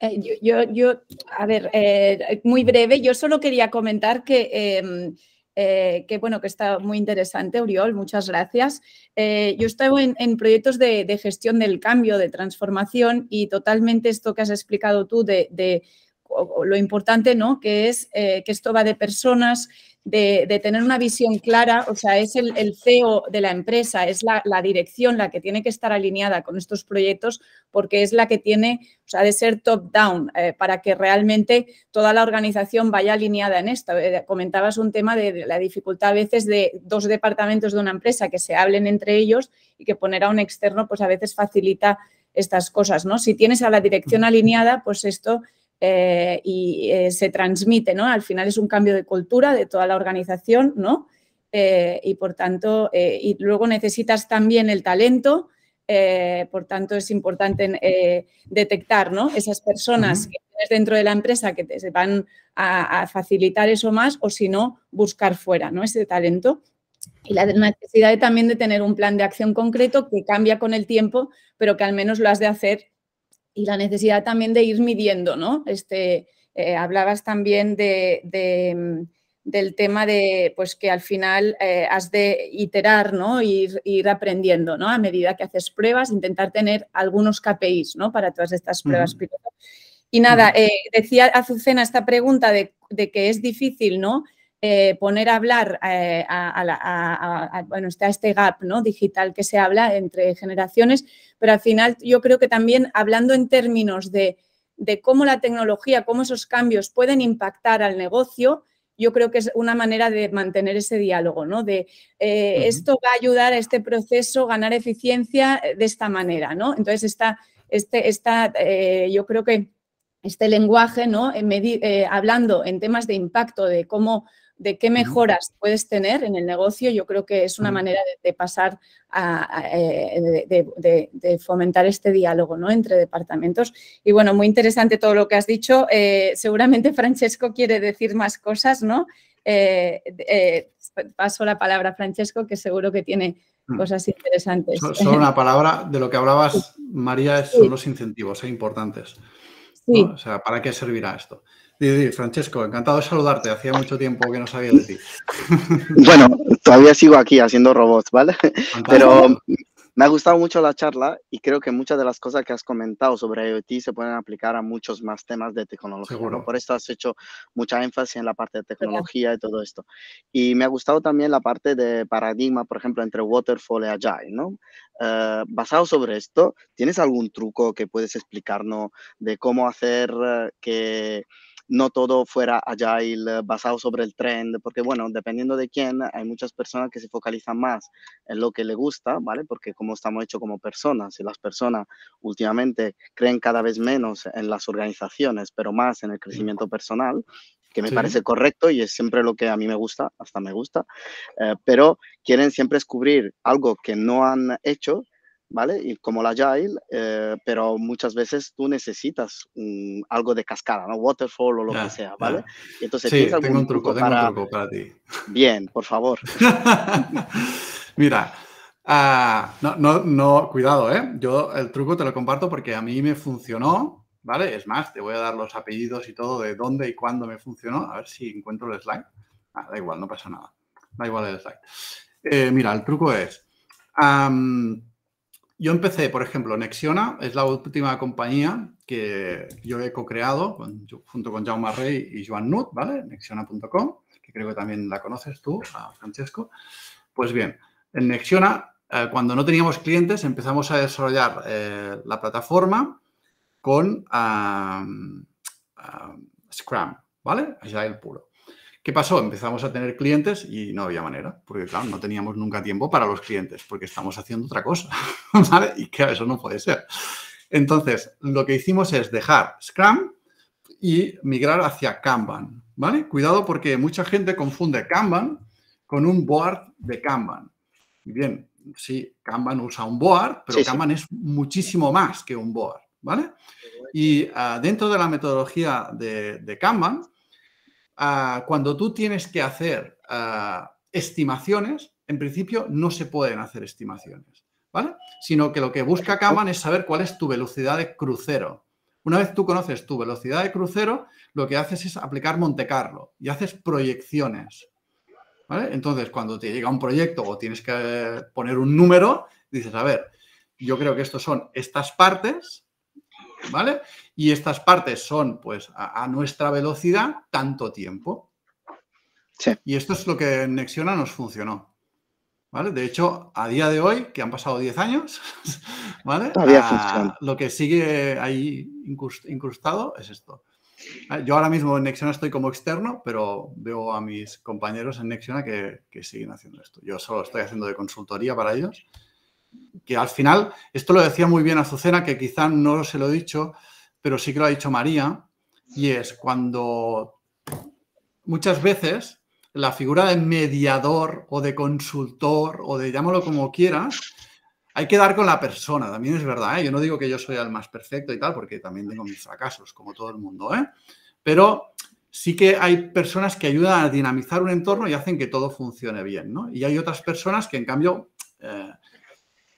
A ver, muy breve, yo solo quería comentar que está muy interesante, Oriol, muchas gracias. Yo estaba en proyectos de gestión del cambio, de transformación, y totalmente esto que has explicado tú de lo importante, ¿no?, que es que esto va de personas, de tener una visión clara, o sea, es el CEO de la empresa, es la dirección la que tiene que estar alineada con estos proyectos, porque es la que tiene, o sea, de ser top-down, para que realmente toda la organización vaya alineada en esto. Comentabas un tema de la dificultad a veces de dos departamentos de una empresa que se hablen entre ellos y que poner a un externo, pues a veces facilita estas cosas, ¿no? Si tienes a la dirección alineada, pues esto se transmite, ¿no? Al final es un cambio de cultura de toda la organización, ¿no? Y por tanto, y luego necesitas también el talento, por tanto es importante detectar, ¿no?, esas personas que tienes dentro de la empresa que te van a facilitar eso más, o si no, buscar fuera, ¿no?, ese talento. Y la necesidad también de tener un plan de acción concreto que cambia con el tiempo, pero que al menos lo has de hacer. Y la necesidad también de ir midiendo, ¿no? Hablabas también del tema de, pues, que al final has de iterar, ¿no? Ir aprendiendo, ¿no? A medida que haces pruebas, intentar tener algunos KPIs, ¿no?, para todas estas pruebas piloto. Y nada, decía Azucena esta pregunta de que es difícil, ¿no?, poner a hablar bueno, está este gap, ¿no?, digital que se habla entre generaciones, pero al final yo creo que también hablando en términos de cómo la tecnología, cómo esos cambios pueden impactar al negocio, yo creo que es una manera de mantener ese diálogo, ¿no? Esto va a ayudar a este proceso, ganar eficiencia de esta manera, ¿no? Entonces, yo creo que este lenguaje, ¿no?, hablando en temas de impacto, de qué mejoras puedes tener en el negocio, yo creo que es una manera de pasar de fomentar este diálogo, ¿no?, entre departamentos. Y bueno, muy interesante todo lo que has dicho. Seguramente Francesco quiere decir más cosas, ¿no? Paso la palabra a Francesco, que seguro que tiene cosas interesantes. Solo una palabra de lo que hablabas, María, son los incentivos importantes, ¿no? Sí. O sea, ¿para qué servirá esto? Francesco, encantado de saludarte. Hacía mucho tiempo que no sabía de ti. Bueno, todavía sigo aquí haciendo robots, ¿vale? Pero Me ha gustado mucho la charla y creo que muchas de las cosas que has comentado sobre IoT se pueden aplicar a muchos más temas de tecnología, ¿no? Seguro. Por esto has hecho mucha énfasis en la parte de tecnología y todo esto. Y me ha gustado también la parte de paradigma, por ejemplo, entre Waterfall y Agile, ¿no? Basado sobre esto, ¿tienes algún truco que puedes explicarnos de cómo hacer que no todo fuera agile, basado sobre el trend? Porque, bueno, dependiendo de quién, hay muchas personas que se focalizan más en lo que le gusta, ¿vale? Porque como estamos hechos como personas y las personas últimamente creen cada vez menos en las organizaciones, pero más en el crecimiento personal, que me parece correcto y es siempre lo que a mí me gusta, hasta me gusta, pero quieren siempre descubrir algo que no han hecho, ¿vale? Y como la Agile, pero muchas veces tú necesitas algo de cascada, ¿no? Waterfall o lo que sea, ¿vale? Y entonces, ¿tienes Sí, tengo algún un truco para...? para ti. Bien, por favor. Mira, cuidado, ¿eh? Yo el truco te lo comparto porque a mí me funcionó, ¿vale? Es más, te voy a dar los apellidos y todo de dónde y cuándo me funcionó. A ver si encuentro el slide. Da igual, no pasa nada. Da igual el slide. Mira, el truco es... yo empecé, por ejemplo, Nexiona es la última compañía que yo he co-creado junto con Jaume Rey y Joan Nut, ¿vale? Nexiona.com, que creo que también la conoces tú, Francesco. Pues bien, en Nexiona, cuando no teníamos clientes, empezamos a desarrollar la plataforma con Scrum, ¿vale? Agile puro. ¿Qué pasó? Empezamos a tener clientes y no había manera, porque claro, no teníamos nunca tiempo para los clientes, porque estamos haciendo otra cosa, ¿vale? Y claro, eso no puede ser. Entonces, lo que hicimos es dejar Scrum y migrar hacia Kanban, ¿vale? Cuidado porque mucha gente confunde Kanban con un board de Kanban. Bien, sí, Kanban usa un board, pero Kanban es muchísimo más que un board, ¿vale? Y dentro de la metodología de Kanban, cuando tú tienes que hacer estimaciones, en principio no se pueden hacer estimaciones, ¿vale? Sino que lo que busca Kanban es saber cuál es tu velocidad de crucero. Una vez tú conoces tu velocidad de crucero, lo que haces es aplicar Monte Carlo y haces proyecciones, ¿vale? Entonces, cuando te llega un proyecto o tienes que poner un número, dices, a ver, yo creo que estos son estas partes, ¿vale? Y estas partes son, pues, a nuestra velocidad, tanto tiempo. Sí. Y esto es lo que en Nexiona nos funcionó, ¿vale? De hecho, a día de hoy, que han pasado 10 años, ¿vale? Todavía funciona. Lo que sigue ahí incrustado es esto. Yo ahora mismo en Nexiona estoy como externo, pero veo a mis compañeros en Nexiona que siguen haciendo esto. Yo solo estoy haciendo de consultoría para ellos. Que al final, esto lo decía muy bien Azucena, que quizá no se lo he dicho, pero sí que lo ha dicho María, y es cuando muchas veces la figura de mediador o de consultor o de llámalo como quieras, hay que dar con la persona, también es verdad, ¿eh? Yo no digo que yo soy el más perfecto y tal, porque también tengo mis fracasos, como todo el mundo, ¿eh? Pero sí que hay personas que ayudan a dinamizar un entorno y hacen que todo funcione bien, ¿no? Y hay otras personas que, en cambio...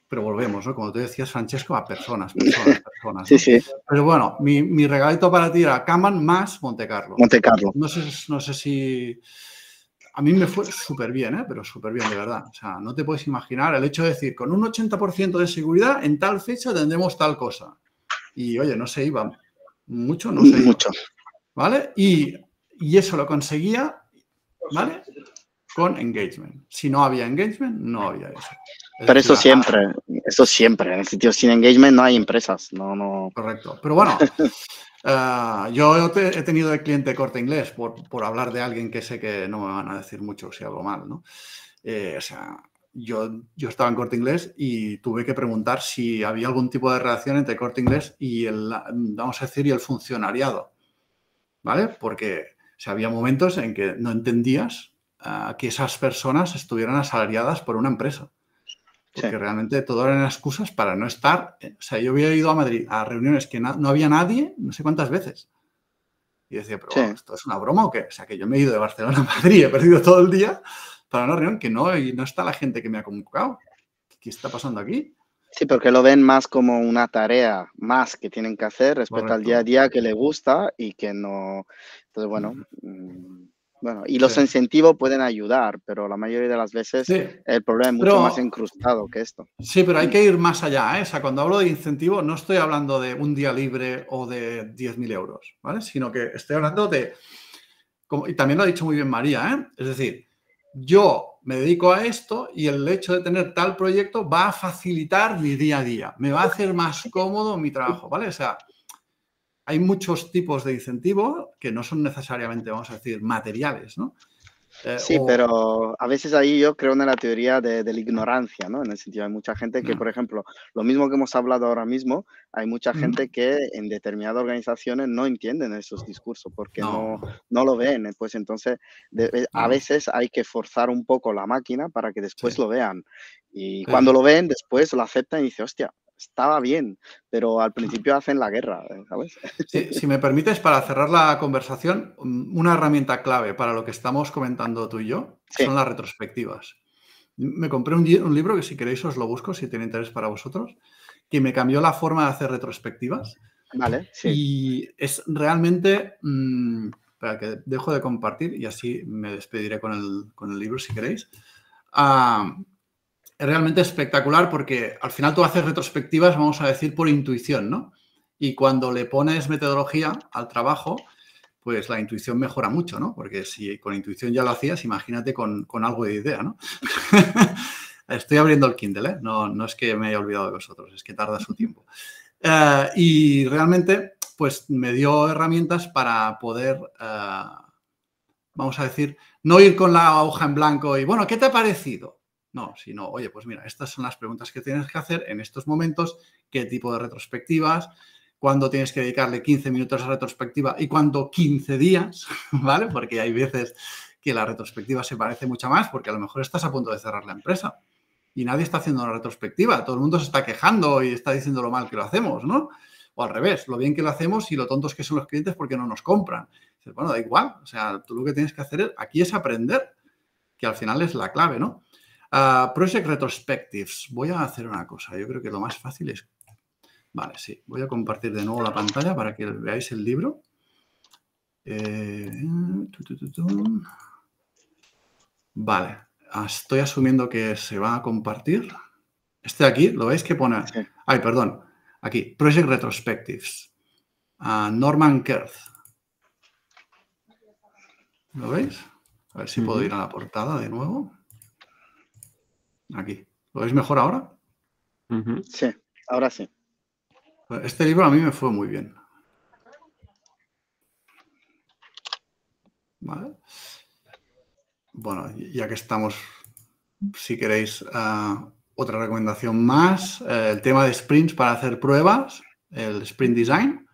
pero volvemos, ¿no? Como tú decías, Francesco, a personas. ¿No? Sí. Pero bueno, mi regalito para ti era Kanban más Monte Carlo. Monte Carlo. No sé si... A mí me fue súper bien, ¿eh? Pero súper bien, de verdad. O sea, no te puedes imaginar el hecho de decir, con un 80% de seguridad, en tal fecha tendremos tal cosa. Y, oye, no se iba. Mucho, no se iba. Mucho. ¿Vale? Y eso lo conseguía, ¿vale? Con engagement. Si no había engagement, no había eso. Pero eso siempre. En el sitio sin engagement no hay empresas. No. Correcto. Pero bueno, yo he tenido de cliente Corte Inglés por hablar de alguien que sé que no me van a decir mucho si hablo mal, ¿no? O sea, yo estaba en Corte Inglés y tuve que preguntar si había algún tipo de relación entre Corte Inglés y vamos a decir, y el funcionariado, ¿vale? Porque había momentos en que no entendías que esas personas estuvieran asalariadas por una empresa. Porque realmente todo eran excusas para no estar. O sea, yo había ido a Madrid a reuniones que no había nadie, no sé cuántas veces. Y decía, pero bueno, ¿esto es una broma o qué? O sea, que yo me he ido de Barcelona a Madrid, he perdido todo el día para una reunión que no está la gente que me ha convocado. ¿Qué está pasando aquí? Sí, porque lo ven más como una tarea más que tienen que hacer respecto al día a día que le gusta y que no... Entonces, bueno... Bueno, y los Sí. incentivos pueden ayudar, pero la mayoría de las veces Sí, el problema es mucho más incrustado que esto. sí, pero hay que ir más allá, ¿eh? O sea, cuando hablo de incentivo no estoy hablando de un día libre o de 10.000 euros, ¿vale? Sino que estoy hablando de, y también lo ha dicho muy bien María, ¿eh? Es decir, yo me dedico a esto y el hecho de tener tal proyecto va a facilitar mi día a día, me va a hacer más cómodo mi trabajo, ¿vale? O sea, hay muchos tipos de incentivos que no son necesariamente, vamos a decir, materiales, ¿no? Sí, pero a veces ahí yo creo en la teoría de la ignorancia, ¿no? En el sentido, hay mucha gente que, No. por ejemplo, lo mismo que hemos hablado ahora mismo, hay mucha gente que en determinadas organizaciones no entienden esos discursos porque no lo ven. Pues entonces, a veces hay que forzar un poco la máquina para que después Sí. lo vean. Y Sí. cuando lo ven, después lo aceptan y dicen, hostia, estaba bien, pero al principio hacen la guerra, ¿sabes? Sí, si me permites, para cerrar la conversación, una herramienta clave para lo que estamos comentando tú y yo Sí, son las retrospectivas. Me compré un libro que si queréis os lo busco, si tiene interés para vosotros, que me cambió la forma de hacer retrospectivas vale, sí. y es realmente... espera, que dejo de compartir y así me despediré con el libro si queréis. Es realmente espectacular porque al final tú haces retrospectivas, vamos a decir, por intuición, ¿no? Y cuando le pones metodología al trabajo, pues la intuición mejora mucho, ¿no? Porque si con intuición ya lo hacías, imagínate con algo de idea, ¿no? Estoy abriendo el Kindle, ¿eh? No es que me haya olvidado de vosotros, es que tarda su tiempo. Y realmente, pues me dio herramientas para poder, vamos a decir, no ir con la hoja en blanco y, bueno, ¿qué te ha parecido? No, sino, oye, pues mira, estas son las preguntas que tienes que hacer en estos momentos, qué tipo de retrospectivas, cuándo tienes que dedicarle 15 minutos a retrospectiva y cuándo 15 días, ¿vale? Porque hay veces que la retrospectiva se parece mucho más porque a lo mejor estás a punto de cerrar la empresa y nadie está haciendo una retrospectiva, todo el mundo se está quejando y está diciendo lo mal que lo hacemos, ¿no? O al revés, lo bien que lo hacemos y lo tontos que son los clientes porque no nos compran. Dices, bueno, da igual, o sea, tú lo que tienes que hacer aquí es aprender, que al final es la clave, ¿no? Project Retrospectives. Voy a hacer una cosa. Yo creo que lo más fácil es... Vale, sí. Voy a compartir de nuevo la pantalla para que veáis el libro. Vale. Estoy asumiendo que se va a compartir. Este de aquí, ¿lo veis que pone? Sí. Ay, perdón. Aquí, Project Retrospectives. Norman Kerth. ¿Lo veis? A ver si puedo ir a la portada de nuevo. Aquí. ¿Lo veis mejor ahora? Sí, ahora sí. Este libro a mí me fue muy bien. ¿Vale? Bueno, ya que estamos, si queréis, otra recomendación más, el tema de sprints para hacer pruebas, el Sprint Design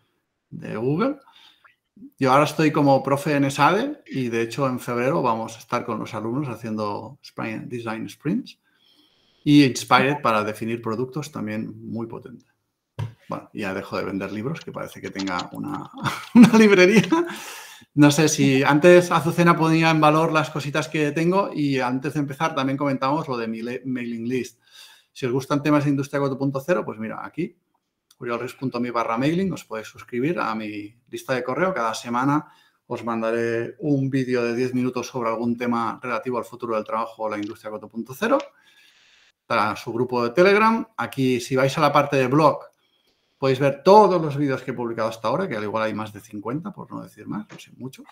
de Google. Yo ahora estoy como profe en ESADE y de hecho en febrero vamos a estar con los alumnos haciendo Sprint Design Sprints y Inspired para definir productos también muy potente. Bueno, ya dejo de vender libros, que parece que tenga una librería. No sé si antes Azucena ponía en valor las cositas que tengo y antes de empezar también comentamos lo de mi mailing list. Si os gustan temas de Industria 4.0, pues mira, aquí, uriolrius.me/mailing, os podéis suscribir a mi lista de correo. Cada semana os mandaré un vídeo de 10 minutos sobre algún tema relativo al futuro del trabajo o la Industria 4.0. Para su grupo de Telegram. Aquí, si vais a la parte de blog, podéis ver todos los vídeos que he publicado hasta ahora, que al igual hay más de 50, por no decir más, no sé, muchos.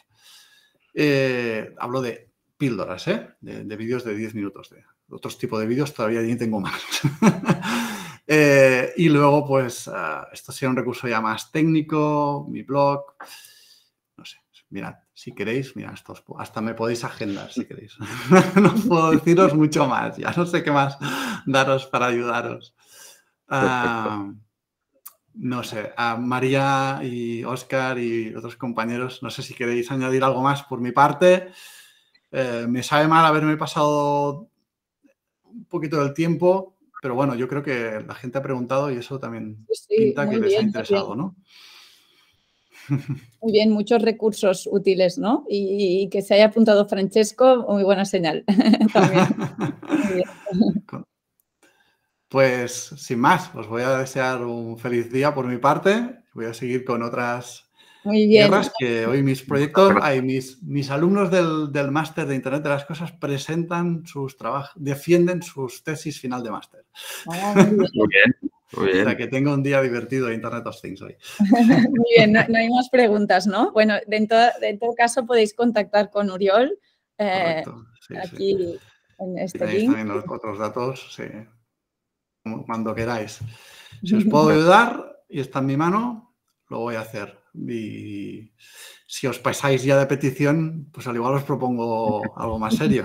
Hablo de píldoras, de vídeos de 10 minutos. De otros tipos de vídeos todavía ni tengo más. Y luego, pues, esto sería un recurso ya más técnico, mi blog. No sé, mirad, si queréis, mira, hasta me podéis agendar si queréis. No puedo deciros mucho más, ya no sé qué más daros para ayudaros. No sé, a María y Óscar y otros compañeros, no sé si queréis añadir algo más por mi parte. Me sabe mal haberme pasado un poquito del tiempo, pero bueno, yo creo que la gente ha preguntado y eso también pinta que les ha interesado, ¿no? Muy bien, muchos recursos útiles, ¿no? Y que se haya apuntado Francesco, muy buena señal también. Muy bien. Pues sin más, os voy a desear un feliz día por mi parte. Voy a seguir con otras Muy bien. Guerras, que hoy mis proyectos, mis alumnos del máster de Internet de las Cosas presentan sus trabajos, defienden sus tesis final de máster. Muy bien. Muy bien. O sea, que tengo un día divertido de Internet of Things hoy. Muy bien, no hay más preguntas, ¿no? Bueno, en todo caso podéis contactar con Oriol Correcto. Sí, aquí en este tenéis link. también los otros datos, sí. Cuando queráis. Si os puedo ayudar y está en mi mano, lo voy a hacer. Y si os pasáis ya de petición, pues al igual os propongo algo más serio.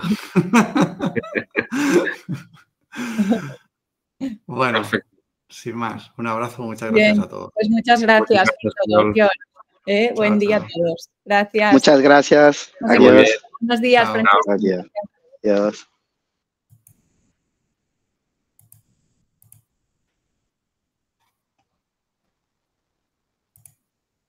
Bueno, Perfecto. sin más, un abrazo, muchas gracias a todos. Pues muchas gracias por todo, Oriol. Buen día a chao. todos. Gracias. Muchas gracias. Nos Adiós. vemos. Buenos días, Chao. Francesca. Adiós. Adiós.